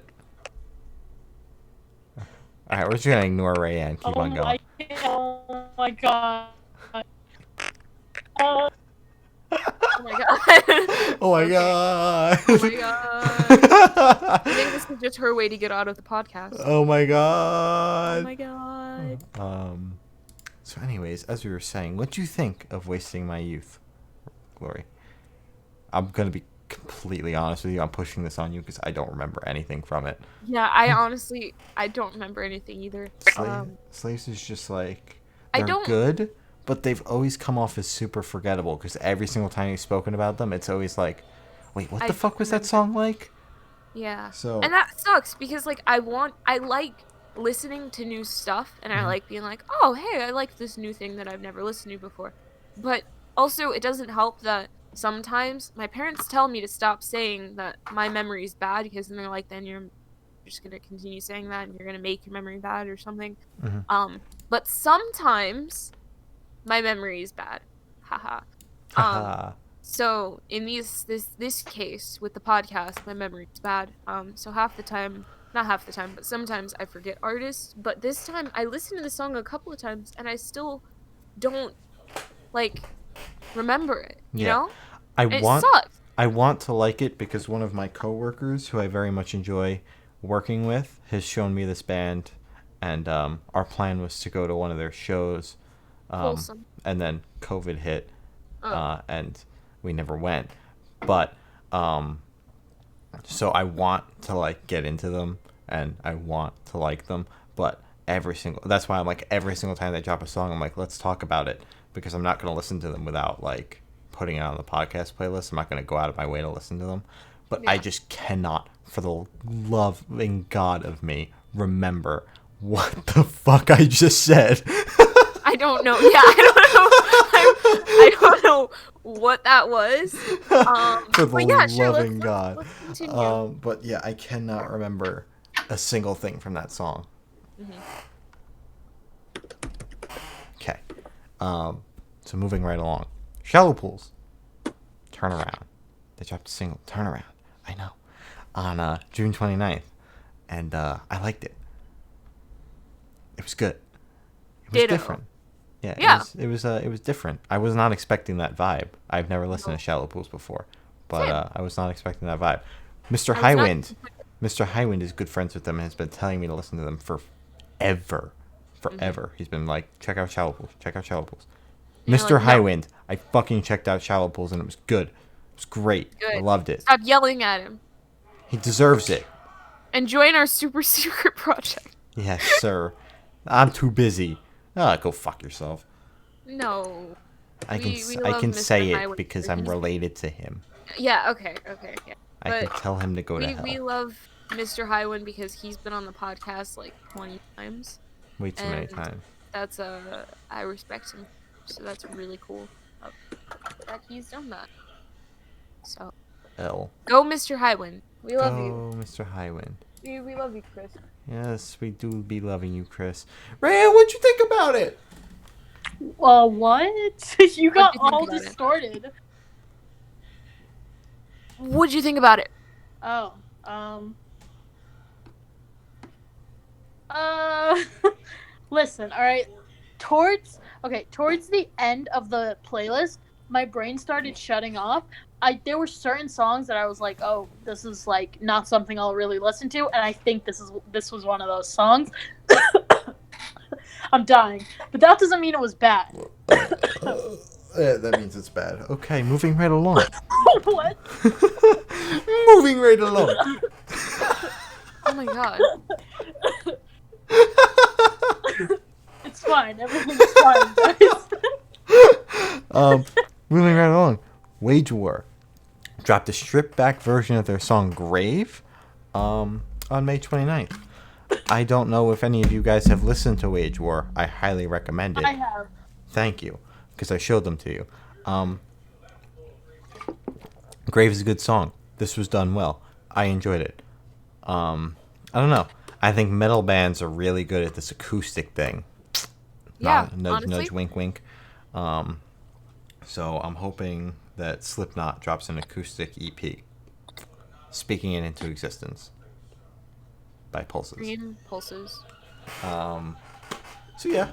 Alright, we're just gonna ignore Rayanne. Keep on going. Oh my god. Oh my god. Oh my god. Oh my god. I think this is just her way to get out of the podcast. Oh my god. Oh my god. So anyways, as we were saying, what do you think of Wasting My Youth, Glory? I'm gonna be completely honest with you. I'm pushing this on you because I don't remember anything from it. Yeah, I don't remember anything either. Slaves is just like, I they're don't. good, but they've always come off as super forgettable because every single time you've spoken about them, it's always like, wait, what the fuck was that song like? Yeah. So, And that sucks because like I like listening to new stuff and I like being like, "Oh, hey, I like this new thing that I've never listened to before." But also it doesn't help that sometimes my parents tell me to stop saying that my memory is bad because then they're like, "Then you're just going to continue saying that and you're going to make your memory bad or something." But sometimes my memory is bad. Haha. Um haha. so in this case with the podcast, my memory is bad. So half the time, not half the time, but sometimes I forget artists. But this time I listened to the song a couple of times and I still don't like remember it, you know? I And it want sucks. I want to like it because one of my coworkers who I very much enjoy working with has shown me this band, and our plan was to go to one of their shows, Wholesome. and then COVID hit, Oh. and we never went. But so I want to like get into them and I want to like them, but that's why I'm like every single time they drop a song, I'm like, let's talk about it, because I'm not going to listen to them without like putting it on the podcast playlist. I'm not going to go out of my way to listen to them, but I just cannot, for the loving God of me, remember what the fuck I just said. I don't know. Yeah, I don't know what that was. For the But yeah, sure, loving God. let's continue. But yeah, I cannot remember a single thing from that song. Okay. So moving right along. Shallow Pools. Turn Around. They dropped a single, Turn Around. I know. On June 29th. And I liked it. It was good. It was different. Yeah. It was different. I was not expecting that vibe. I've never listened to Shallow Pools before, but I was not expecting that vibe. Mr. Mr. Highwind is good friends with them and has been telling me to listen to them forever. He's been like, check out Shallow Pools. Check out Shallow Pools. Mr. Highwind, I fucking checked out Shallow Pools and it was good. It was great. Good. I loved it. Stop yelling at him. He deserves it. And join our super secret project. Yes, sir. I'm too busy. Go fuck yourself. No. I can Mr. say it Highwind because I'm related to him. Yeah, okay, yeah. I can tell him to go to hell. We love Mr. Highwind because he's been on the podcast like 20 times. Way too many times. That's I respect him. So that's really cool that he's done that. So L. Go Mr. Highwind. We love you. Go Mr. Highwind. We love you, Chris. Yes, we do be loving you, Chris. Raya, what'd you think about it? What? You got all distorted. What'd you think about it? Oh, listen, alright. Towards the end of the playlist, my brain started shutting off. There were certain songs that I was like, oh, this is like not something I'll really listen to, and I think this was one of those songs. I'm dying, but that doesn't mean it was bad. That means it's bad. Okay, moving right along. What? Moving right along. Oh my god. It's fine. Everything's fine, guys. Moving right along. Whatevr dropped a stripped back version of their song Grave on May 29th. I don't know if any of you guys have listened to Whatevr. I highly recommend it. I have. Thank you, because I showed them to you. Grave is a good song. This was done well. I enjoyed it. I don't know. I think metal bands are really good at this acoustic thing. Yeah, nudge, nudge, wink, wink. So I'm hoping that Slipknot drops an acoustic EP, speaking it into existence by Pulses. Green Pulses. So yeah,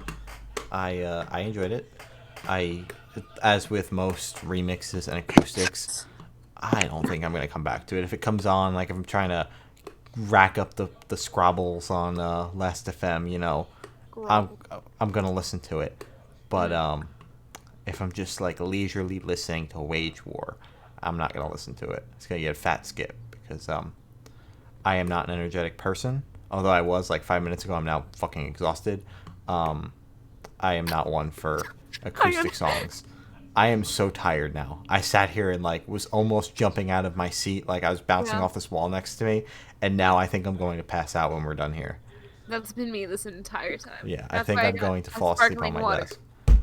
I enjoyed it. As with most remixes and acoustics, I don't think I'm gonna come back to it. If it comes on, like if I'm trying to rack up the scrobbles on Last FM, you know, I'm gonna listen to it. But if I'm just like leisurely listening to Wage War, I'm not gonna listen to it. It's gonna get a fat skip because I am not an energetic person. Although I was like 5 minutes ago, I'm now fucking exhausted. I am not one for acoustic songs. I am so tired now. I sat here and like was almost jumping out of my seat, like I was bouncing off this wall next to me, and now I think I'm going to pass out when we're done here. That's been me this entire time. Yeah, That's I think I'm going to fall asleep on my desk.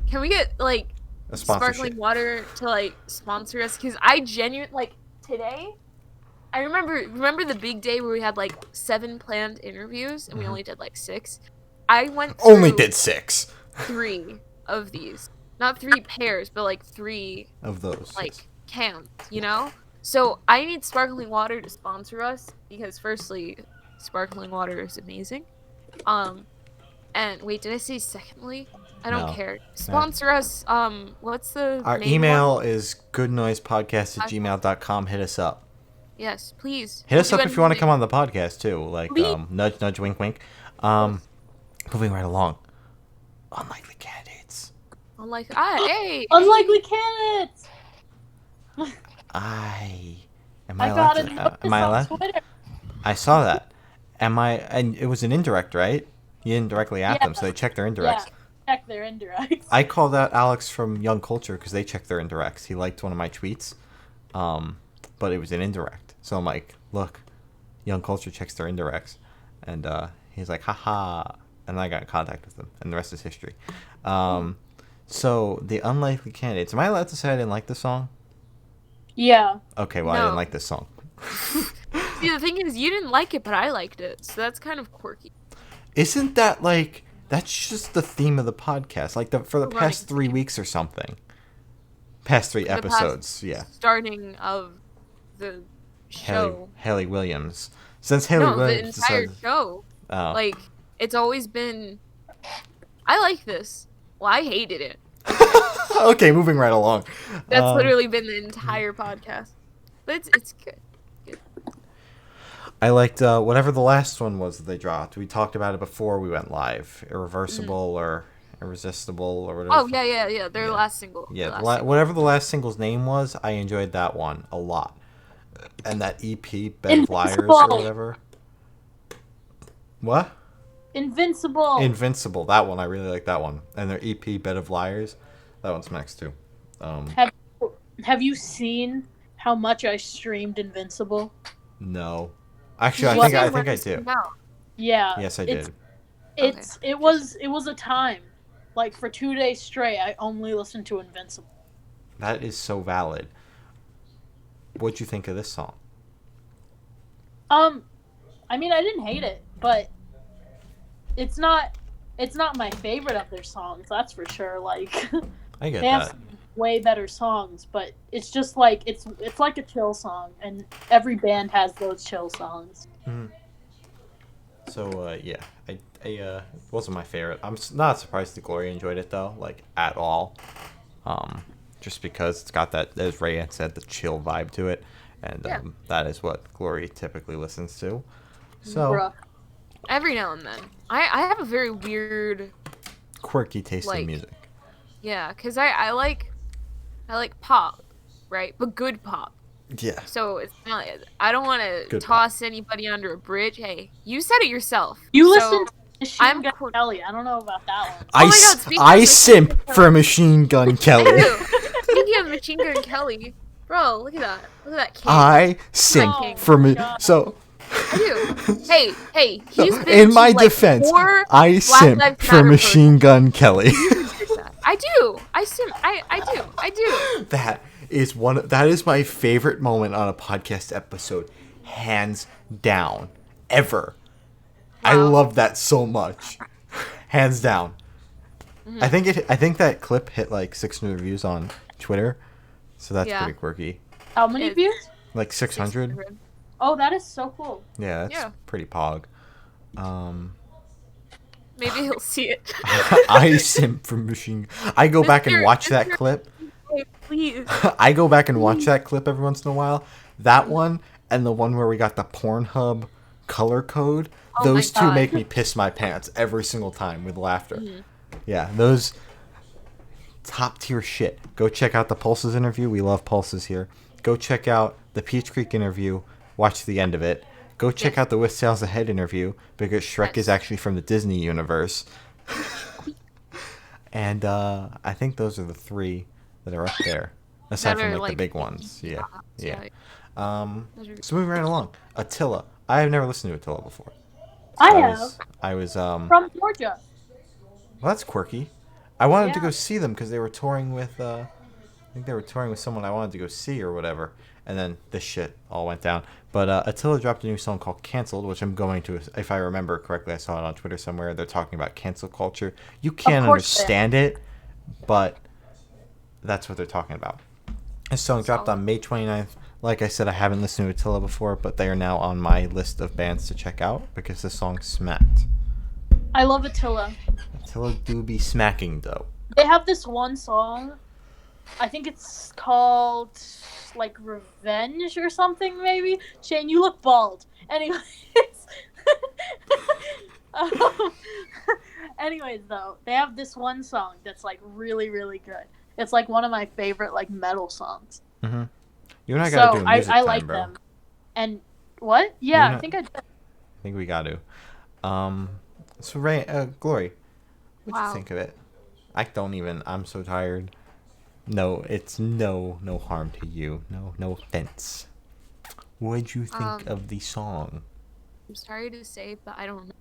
Can we get like A sparkling water to like sponsor us? Because I genuinely like today. I remember the big day where we had like 7 planned interviews and we only did like 6. I went through only did 6. 3 of these. Not 3 pairs, but like 3 of those. Like cans, you know? So I need sparkling water to sponsor us because firstly, sparkling water is amazing. And wait, did I say secondly? I don't care. Sponsor us. What's the Our email is goodnoisepodcast@gmail.com. Hit us up. Yes, please. Hit us up if you want to come on the podcast too. Like nudge nudge wink wink. Moving right along. Unlikely candidates. Unlikely candidates. Am I allowed? I saw that. And it was an indirect, right? You didn't directly at them, so they checked their indirects. Yeah, check their indirects. I called out Alex from Young Culture because they checked their indirects. He liked one of my tweets, but it was an indirect. So I'm like, look, Young Culture checks their indirects. And he's like, haha. And I got in contact with him, and the rest is history. So, the unlikely candidates. Am I allowed to say I didn't like this song? Yeah. Okay, well, I didn't like this song. See, the thing is, you didn't like it, but I liked it. So that's kind of quirky. Isn't that like... That's just the theme of the podcast. Like, for the past 3 weeks or something. Past 3 episodes, yeah. Starting of the show. Haley Williams. Since Haley Williams the entire show. Oh. Like, it's always been... I like this. Well, I hated it. Okay, moving right along. That's literally been the entire podcast. But it's good. I liked whatever the last one was that they dropped. We talked about it before we went live. Irreversible or Irresistible or whatever. Oh, yeah. Their last single. Yeah, whatever the last single's name was, I enjoyed that one a lot. And that EP, Bed of Liars or whatever. What? Invincible. That one. I really like that one. And their EP, Bed of Liars. That one's next too. Have you seen how much I streamed Invincible? No. Actually, I think I do. Yeah. Yes, I did. It was a time. Like for 2 days straight, I only listened to Invincible. That is so valid. What'd you think of this song? I mean, I didn't hate it, but it's not my favorite of their songs, that's for sure. Like I get they have way better songs, but it's just like it's like a chill song, and every band has those chill songs. Mm-hmm. So yeah, I wasn't my favorite. I'm not surprised that Gloria enjoyed it though, like at all. Just because it's got that, as Ray had said, the chill vibe to it, and that is what Gloria typically listens to. So every now and then, I have a very weird, quirky taste in music. Yeah, because I like pop, right? But good pop. Yeah. So it's not. I don't want to toss anybody under a bridge. Hey, you said it yourself. You listen to Machine Gun Kelly. I don't know about that one. I simp for Machine Gun Kelly. Speaking of Machine Gun Kelly, bro, look at that. Look at that king. I simp for me. So. I do. Hey, he's been in my defense, I simp for Machine Gun Kelly. I do. I do. That is my favorite moment on a podcast episode, hands down, ever. Wow. I love that so much, hands down. Mm-hmm. I think that clip hit like 600 views on Twitter, so that's pretty quirky. How many views? Like 600. Oh, that is so cool. Yeah, that's pretty pog. Maybe he'll see it. I simp for Machine. I go back and watch that clip. Please. I go back and watch that clip every once in a while. That one and the one where we got the Pornhub color code. Those two make me piss my pants every single time with laughter. Mm-hmm. Yeah, those top tier shit. Go check out the Pulses interview. We love Pulses here. Go check out the Peach Creek interview. Watch the end of it. Go check out the With Sales Ahead interview because Shrek is actually from the Disney universe. And I think those are the 3 that are up there, aside from like the big ones. Yeah. So moving right along, Attila. I have never listened to Attila before. So I was from Georgia. Well, that's quirky. I wanted to go see them because they were touring with. I think they were touring with someone I wanted to go see or whatever. And then this shit all went down. But Attila dropped a new song called Cancelled, which I'm going to, if I remember correctly, I saw it on Twitter somewhere. They're talking about cancel culture. You can't understand it, but that's what they're talking about. This song dropped on May 29th. Like I said, I haven't listened to Attila before, but they are now on my list of bands to check out because the song smacked. I love Attila. Attila do be smacking, though. They have this one song. I think it's called, like, Revenge or something, maybe? Shane, you look bald. Anyways. Anyways, though, they have this one song that's, like, really, really good. It's, like, one of my favorite, like, metal songs. Mm-hmm. You and I gotta do a music I like time, bro. them. And, what? Yeah, I think I did. I think we got to. So, Ray, Glory, what'd you think of it? I'm so tired. No, it's no harm to you. No offense. What'd you think of the song? I'm sorry to say, but I don't know.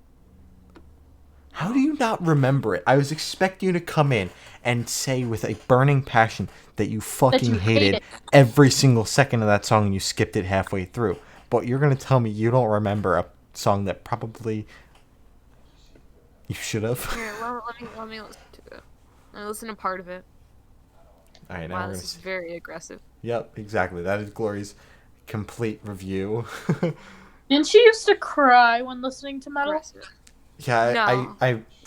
How do you not remember it? I was expecting you to come in and say with a burning passion that you fucking hated every single second of that song and you skipped it halfway through. But you're going to tell me you don't remember a song that probably you should have? Here, let me listen to it. I listened to part of it. All right, wow, this is very aggressive. Yep, exactly. That is Glory's complete review. Didn't she used to cry when listening to metal? Aggressive. Yeah,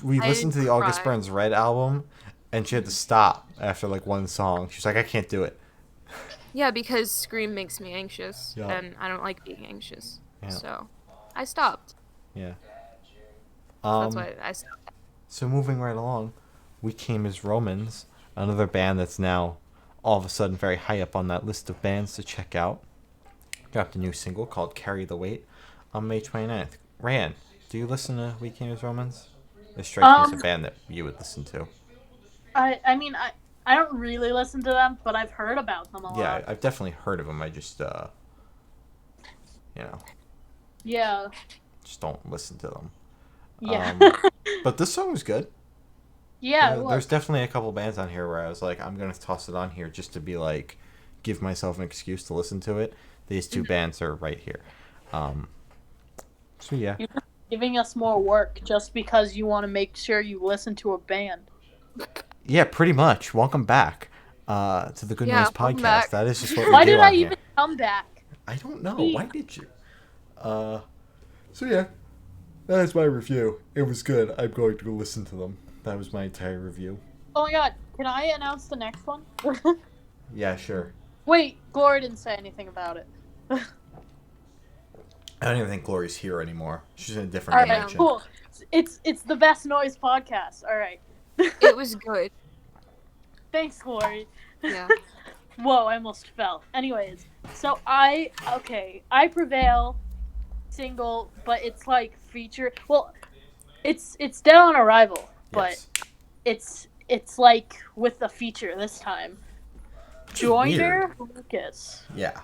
we listened to the August Burns Red album, and she had to stop after like one song. She's like, I can't do it. Yeah, because Scream makes me anxious, and I don't like being anxious. Yeah. So, I stopped. Yeah. That's why I stopped. So moving right along, We Came as Romans, another band that's now all of a sudden very high up on that list of bands to check out. Dropped a new single called Carry the Weight on May 29th. Ryan, do you listen to We Came as Romans? It strikes me as a band that you would listen to. I mean, I don't really listen to them, but I've heard about them a lot. Yeah, I've definitely heard of them. I just, Yeah. just don't listen to them. Yeah. But this song was good. Yeah, there's definitely a couple bands on here where I was like, I'm going to toss it on here just to be like, give myself an excuse to listen to it. These 2 bands are right here. So, yeah. You're giving us more work just because you want to make sure you listen to a band. Yeah, pretty much. Welcome back to the Good Noise Podcast. Back. That is just what we Why do did on I here. even come back? I don't know. Why did you? So, yeah. That is my review. It was good. I'm going to go listen to them. That was my entire review. Oh my god, can I announce the next one? Yeah, sure. Wait, Gloria didn't say anything about it. I don't even think Glory's here anymore. She's in a different dimension. Alright, cool. It's the best noise podcast. Alright. It was good. Thanks, Glory. Yeah. Whoa, I almost fell. Anyways, so I Prevail single, but it's like feature. Well, it's Dead on Arrival, but it's like with a feature this time. Joyner Lucas. Yeah.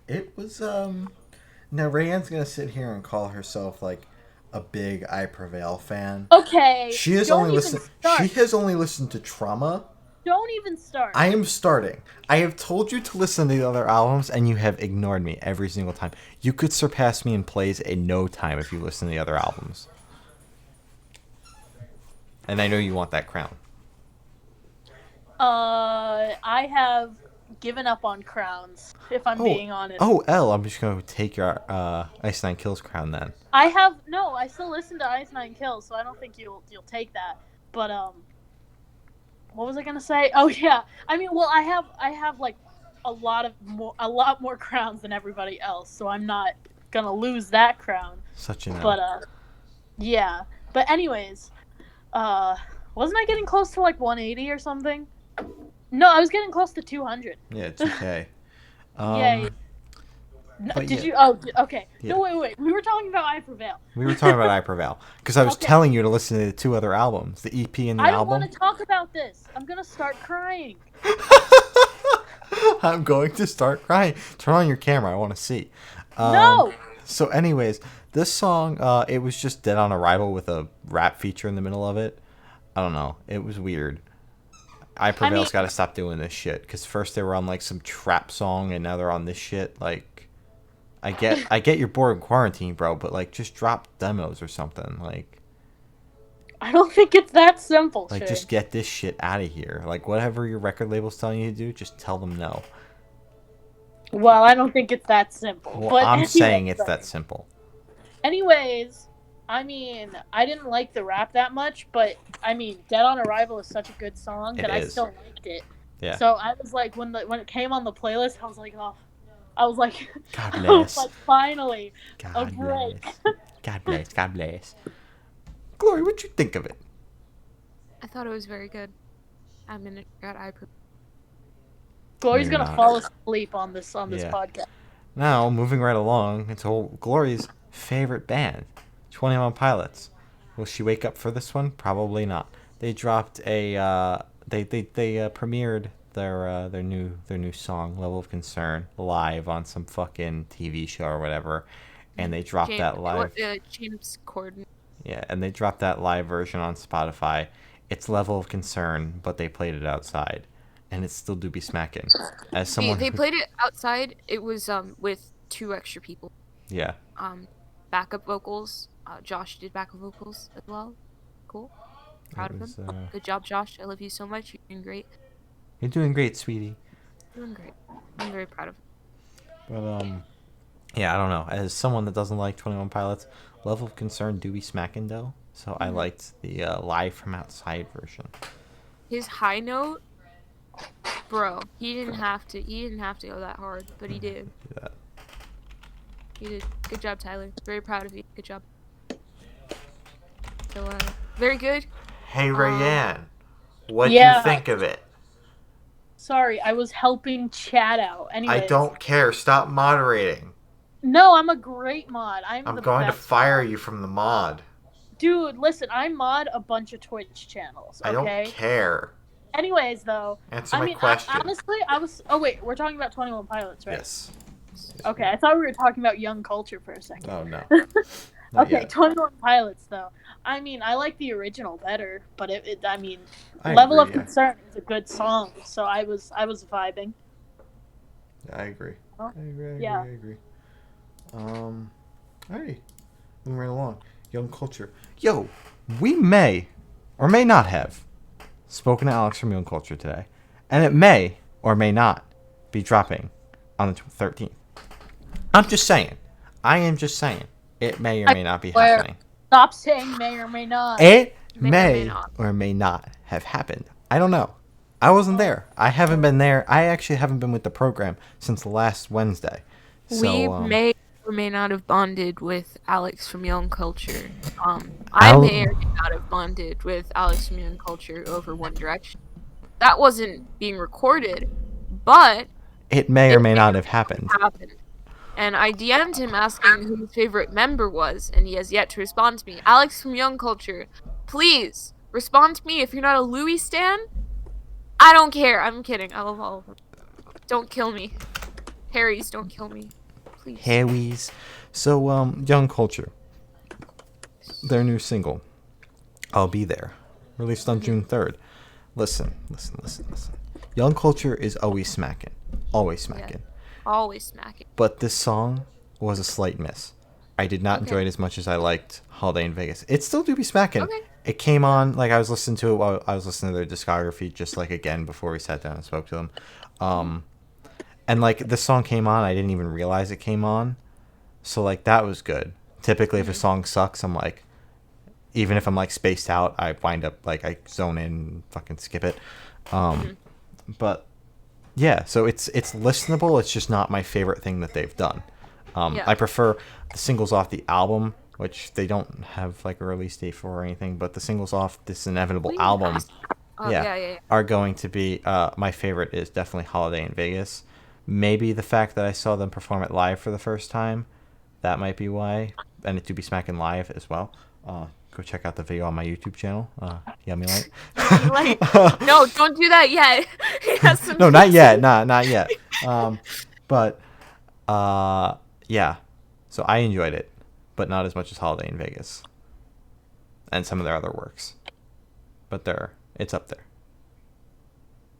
It was now Rayanne's gonna sit here and call herself like a big I Prevail fan. Okay. She has only listened to Trauma. Don't even start. I am starting. I have told you to listen to the other albums, and you have ignored me every single time. You could surpass me in plays in no time if you listen to the other albums. And I know you want that crown. I have given up on crowns, if I'm being honest. Oh, I'm just going to take your Ice Nine Kills crown then. I still listen to Ice Nine Kills, so I don't think you'll take that. But, what was I gonna say? Oh yeah, I mean, well, I have like a lot more crowns than everybody else, so I'm not gonna lose that crown. Such an. But yeah. But anyways, wasn't I getting close to like 180 or something? No, I was getting close to 200. Yeah, 2K. Yay. No, But did yeah. you? Oh, okay. Yeah. No, wait. We were talking about I Prevail. We were talking about I Prevail because I was Okay. telling you to listen to the 2 other albums, the EP and the I don't album. want to talk about this. I'm gonna start crying. I'm going to start crying. Turn on your camera. I want to see. No. So, anyways, this song, it was just Dead on Arrival with a rap feature in the middle of it. I don't know. It was weird. I Prevail's got to stop doing this shit because first they were on like some trap song and now they're on this shit. Like, I get you're bored in quarantine, bro, but like just drop demos or something. Like, I don't think it's that simple. like just get this shit out of here. Like whatever your record label's telling you to do, just tell them no. Well, I don't think it's that simple. Well, but I'm saying it's that simple. Anyways, I mean, I didn't like the rap that much, but I mean, Dead on Arrival is such a good song that I still liked it. Yeah. So I was like, when it came on the playlist, I was like, oh, I was like, God I bless. was like, finally, God a break. bless. God bless. God bless. Glory, what'd you think of it? I thought it was very good. I'm in it. Glory's gonna fall asleep on this podcast. Now, moving right along into Glory's favorite band, 21 Pilots. Will she wake up for this one? Probably not. They dropped a they premiered their new song, Level of Concern, live on some fucking TV show or whatever, and they dropped that live. James Corden. Yeah, and they dropped that live version on Spotify. It's Level of Concern, but they played it outside, and it still do be smacking. As someone they played it outside. It was with 2 extra people. Yeah. Backup vocals. Josh did backup vocals as well. Cool. Proud of him. Good job, Josh. I love you so much. You're doing great. You're doing great, sweetie. Doing great. I'm very proud of him. But yeah, I don't know. As someone that doesn't like 21 Pilots, Level of Concern do be smacking though. So I liked the live from outside version. His high note, bro. He didn't have to go that hard, but he did. Yeah. He did. Good job, Tyler. Very proud of you. Good job. So, very good. Hey, Rayanne. What do you think of it? Sorry, I was helping chat out. Anyways. I don't care. Stop moderating. No, I'm a great mod. I'm going to fire you from the mod. Dude, listen, I mod a bunch of Twitch channels, okay? I don't care. Anyways, though. Answer my question. Honestly, I was... Oh, wait. We're talking about 21 Pilots, right? Yes. Okay, I thought we were talking about Young Culture for a second. Oh, no. Okay, yet. 21 Pilots, though. I mean, I like the original better, but Level of Concern is a good song, so I was vibing. I agree. Oh, I agree. Alrighty. Moving right along. Young Culture. Yo, we may or may not have spoken to Alex from Young Culture today, and it may or may not be dropping on the 13th. I'm just saying. I am just saying. It may or may not be happening. Stop saying may or may not. It may or may not have happened. I don't know. I wasn't there. I haven't been there. I actually haven't been with the program since last Wednesday. We may or may not have bonded with Alex from Young Culture. I may or may not have bonded with Alex from Young Culture over One Direction. That wasn't being recorded, but it may or may not have happened. And I DM'd him asking who his favorite member was, and he has yet to respond to me. Alex from Young Culture, please respond to me. If you're not a Louis stan, I don't care. I'm kidding. I love all of them. Don't kill me. Harry's, don't kill me. Please. Harry's. So, Young Culture. Their new single, I'll Be There, released on June 3rd. Listen. Young Culture is always smacking. Always smacking. Yeah. Always smacking. But this song was a slight miss. I did not enjoy it as much as I liked Holiday in Vegas. It still do be smacking. Okay. It came on, like, I was listening to it while I was listening to their discography, just, like, again, before we sat down and spoke to them. And, like, the song came on, I didn't even realize it came on. So, like, that was good. Typically, if a song sucks, I'm like, even if I'm, like, spaced out, I wind up, like, I zone in and fucking skip it. But... yeah, so it's listenable. It's just not my favorite thing that they've done. I prefer the singles off the album, which they don't have like a release date for or anything, but the singles off this Inevitable album, are going to be my favorite is definitely Holiday in Vegas, Maybe the fact that I saw them perform it live for the first time, that might be why. And it to be smacking live as well. Go check out the video on my YouTube channel, Yummy Light. Yummy Light. No, don't do that yet. He has some No, not yet. Not yet. But yeah. So I enjoyed it, but not as much as Holiday in Vegas and some of their other works. But it's up there.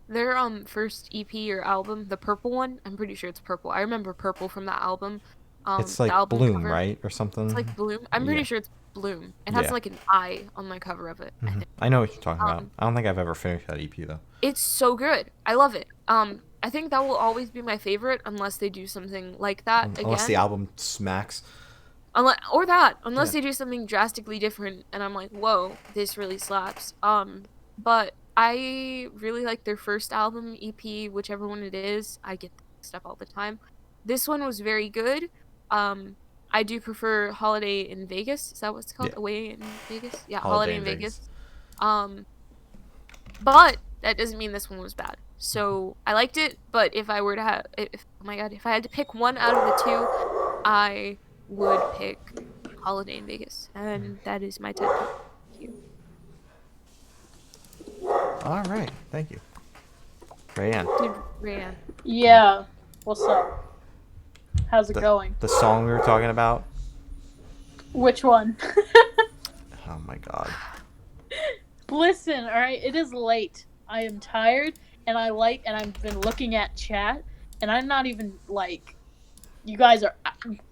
Their first EP or album, the purple one, I'm pretty sure it's purple. I remember purple from that album. It's like the album Bloom, cover. right? Or something. It's like Bloom. I'm pretty sure it's Bloom. It has like an eye on the cover of it. Mm-hmm. I know what you're talking about. I don't think I've ever finished that EP though. It's so good. I love it. I think that will always be my favorite unless they do something like that again. Unless the album smacks. Unless they do something drastically different and I'm like, whoa, this really slaps. But I really like their first album, EP, whichever one it is. I get stuff all the time. This one was very good. I do prefer Holiday in Vegas. Is that what it's called? Yeah. Away in Vegas? Yeah, Holiday Holiday in Vegas. But that doesn't mean this one was bad. So I liked it, but if I were to have, if I had to pick one out of the two, I would pick Holiday in Vegas, and that is my TED Talk. Thank you. All right, thank you, Rayanne. Dude, Rayanne. Yeah. What's up? How's it going? The song we were talking about. Which one? Oh my god. Listen, all right. It is late. I am tired, and I've been looking at chat, and I'm not even like. You guys are.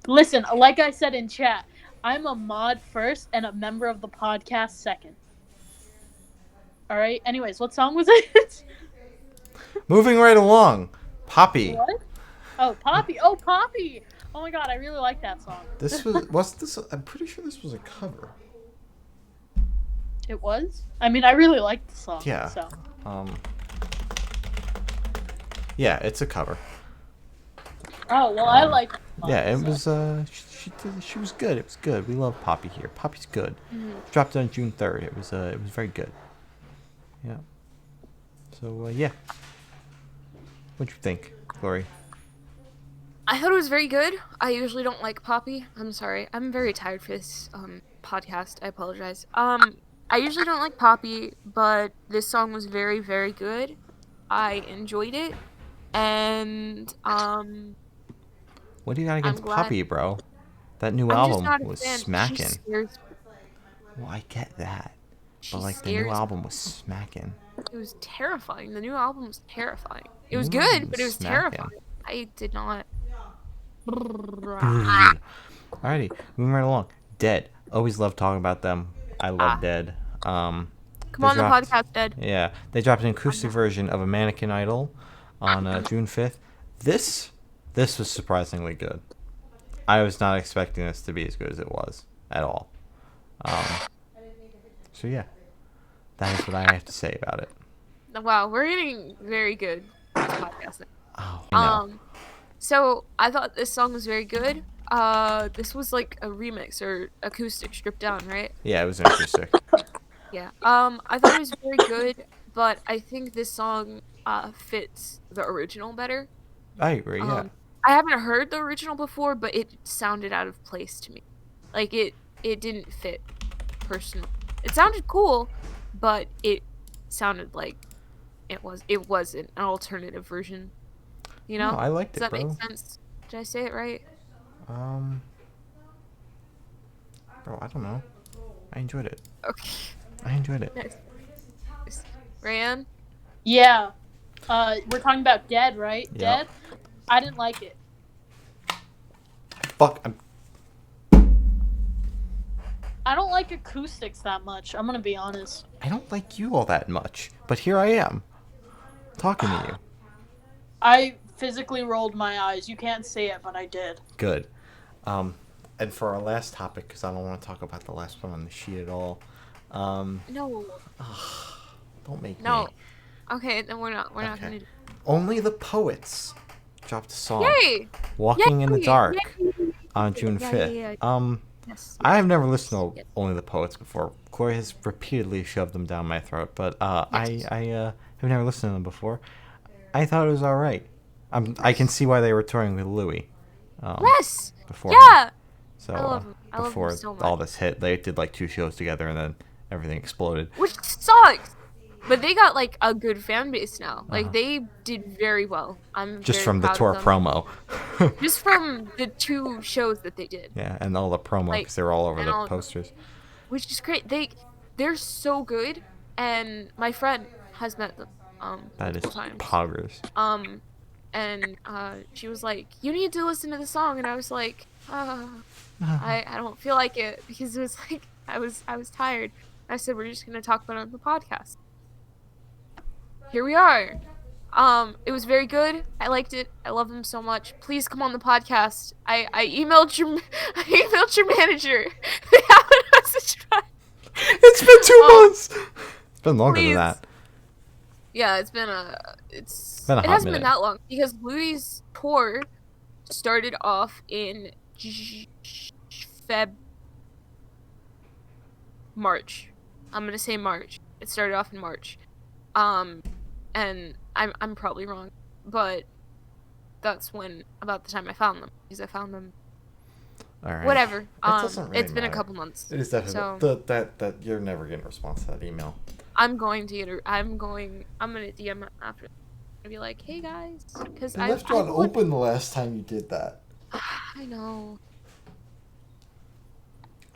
Listen, like I said in chat, I'm a mod first and a member of the podcast second. All right. Anyways, what song was it? Moving right along, Poppy. What? Oh, Poppy. Oh, Poppy. Oh my god, I really like that song. This was I'm pretty sure this was a cover. It was? I mean, I really liked the song. Yeah. So. Yeah, it's a cover. Oh, well, I like it. Yeah, it was she was good. It was good. We love Poppy here. Poppy's good. Mm-hmm. Dropped on June 3rd. It was very good. Yeah. So yeah. What'd you think, Glory? I thought it was very good. I usually don't like Poppy. I'm sorry. I'm very tired for this podcast. I apologize. I usually don't like Poppy, but this song was very, very good. I enjoyed it. And what do you got against Poppy, bro? That new album was smacking. Well, I get that. But like the new album was smacking. It was terrifying. The new album was terrifying. It was good, but it was terrifying. I did not. Alrighty, moving right along. Dead. Always love talking about them. I love Dead. Come on the podcast, Dead. Yeah, they dropped an acoustic version of a Mannequin Idol on June 5th. This was surprisingly good. I was not expecting this to be as good as it was at all. So yeah, that is what I have to say about it. Wow, we're getting very good at podcasting. Oh, I know. So I thought this song was very good. This was like a remix or acoustic stripped down, right? Yeah, it was an acoustic. Yeah. I thought it was very good, but I think this song fits the original better. I agree. Yeah. I haven't heard the original before, but it sounded out of place to me. Like it didn't fit personally. It sounded cool, but it sounded like it wasn't an alternative version. You know? No, I liked it, Does that bro. make sense? Did I say it right? Bro, I don't know. I enjoyed it. Okay. I enjoyed it. Nice. Rayanne? Yeah. We're talking about Dead, right? Yep. Dead? I didn't like it. Fuck. I don't like acoustics that much. I'm gonna be honest. I don't like you all that much, but here I am, talking to you. I physically rolled my eyes. You can't see it, but I did. Good. And for our last topic, because I don't want to talk about the last one on the sheet at all. No. Don't make No. me. Okay, then we're not gonna do. Only the Poets dropped a song. Yay! Walking in the Dark Yay! on June 5th. Yeah. Yes. I have never listened to Only the Poets before. Corey has repeatedly shoved them down my throat, but I have never listened to them before. I thought it was alright. I can see why they were touring with Louis. Yes. Before. Yeah. So I love him. before So much. all this hit, they did like 2 shows together, and then everything exploded. Which sucks. But they got like a good fan base now. Like they did very well. I'm just very from the proud tour of them. promo. Just from the 2 shows that they did. Yeah, and all the promo because they were all over the posters. Which is great. They're so good, and my friend has met them That is multiple times. poggers. And she was like, "You need to listen to the song," and I was like, I don't feel like it because it was like I was tired. I said we're just gonna talk about it on the podcast. Here we are. It was very good. I liked it. I love them so much. Please come on the podcast. I emailed your manager. They haven't messaged back. It's been 2 months. It's been longer than that. Yeah, it hasn't minute. Been that long because Louis' tour started off in March. I'm gonna say March. It started off in March. And I'm probably wrong, but that's about the time I found them because I found them. All right. Whatever. Really it's been a couple months. It is definitely that you're never getting a response to that email. I'm going to get her. I'm gonna DM after. I'll be like, hey guys, because I left you on open the last time you did that. I know.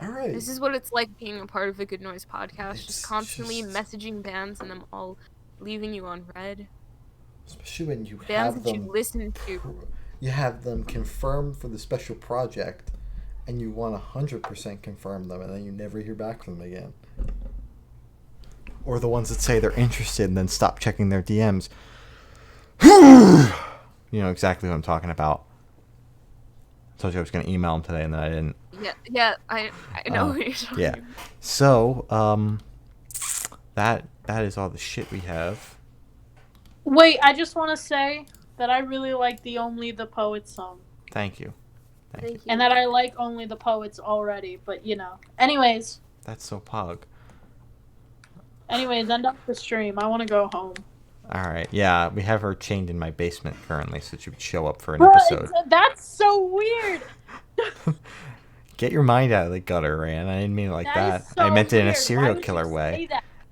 All right. This is what it's like being a part of the Good Noise podcast. Just constantly messaging bands and them all leaving you on red. Especially when you bands have that them. You listen to. You have them confirmed for the special project, and you want 100% confirm them, and then you never hear back from them again. Or the ones that say they're interested and then stop checking their DMs. You know exactly what I'm talking about. I told you I was going to email them today, and then I didn't. Yeah, I know what you're talking about. So, that is all the shit we have. Wait, I just want to say that I really like the Only the Poets song. Thank you. Thank you. And that I like Only the Poets already, but you know. Anyways. That's so pog. Anyways, end up the stream. I want to go home. Alright, yeah, we have her chained in my basement currently, so she would show up for an episode. That's so weird! Get your mind out of the gutter, Ryan. I didn't mean it like that. So I meant it in a weird. serial killer way.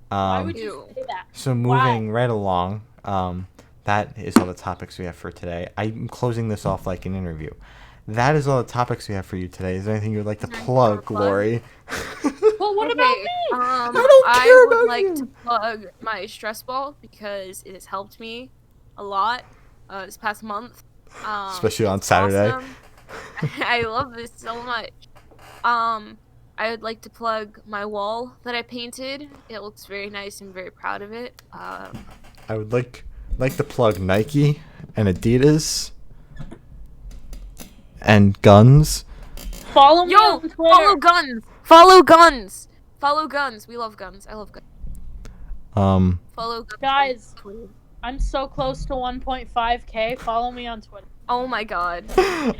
Why would you say that? So moving right along, that is all the topics we have for today. I'm closing this off like an interview. That is all the topics we have for you today. Is there anything you would like to plug, Glory? Well, what about me? I would like to plug my stress ball because it has helped me a lot this past month. Especially on Saturday. Awesome. I love this so much. I would like to plug my wall that I painted. It looks very nice. I'm very proud of it. I would like to plug Nike and Adidas and guns. Follow me on Twitter. Follow guns. Follow guns. Follow guns. We love guns. I love guns. Follow guns. Guys, I'm so close to 1.5k. Follow me on Twitter. Oh my god. I've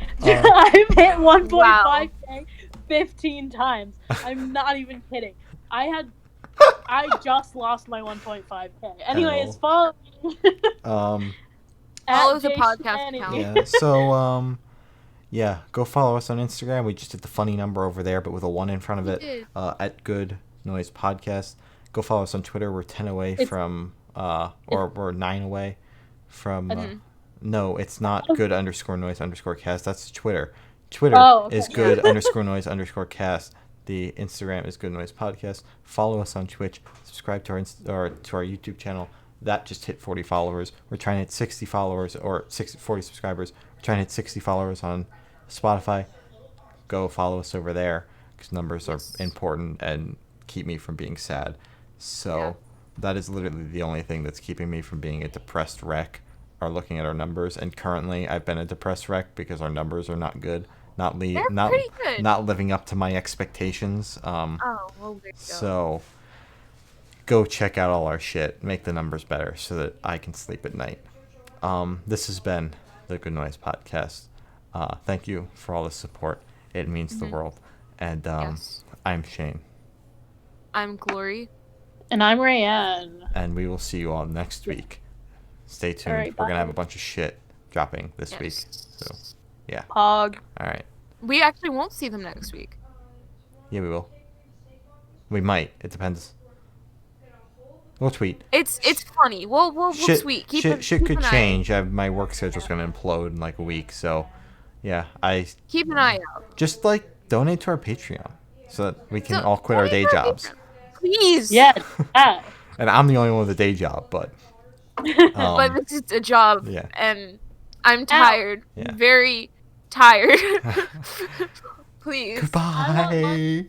hit 1.5k 15 times. I'm not even kidding. I just lost my 1.5k. Anyways, follow me. Follow the podcast account. Yeah. So yeah, go follow us on Instagram. We just did the funny number over there, but with a 1 in front of it. At Good Noise Podcast. Go follow us on Twitter. We're 10 away from or we're 9 away from no, it's not good_noise_cast. That's Twitter. Twitter is good_noise_cast. The Instagram is Good Noise Podcast. Follow us on Twitch. Subscribe to our YouTube channel. That just hit 40 followers. We're trying to hit 60 followers or 40 subscribers. We're trying to hit 60 followers on Spotify. Go follow us over there because numbers are important and keep me from being sad. So that is literally the only thing that's keeping me from being a depressed wreck. Are looking at our numbers, and currently I've been a depressed wreck because our numbers are not good, not living up to my expectations. So go check out all our shit, make the numbers better so that I can sleep at night. This has been the Good Noise Podcast. Thank you for all the support. It means the world. And I'm Shane. I'm Glory. And I'm Rayanne. And we will see you all next week. Stay tuned. Right, we're going to have a bunch of shit dropping this week. So, yeah. Pog. All right. We actually won't see them next week. Yeah, we will. We might. It depends. We'll tweet. It's funny. We'll tweet. Shit could change. My work schedule's gonna implode in like a week. So, yeah, keep an eye out. Just like donate to our Patreon so that we can all quit our day jobs. Please. Yeah. And I'm the only one with a day job, but. But this is a job. Yeah. And I'm tired. Yeah. Very tired. Please. Goodbye.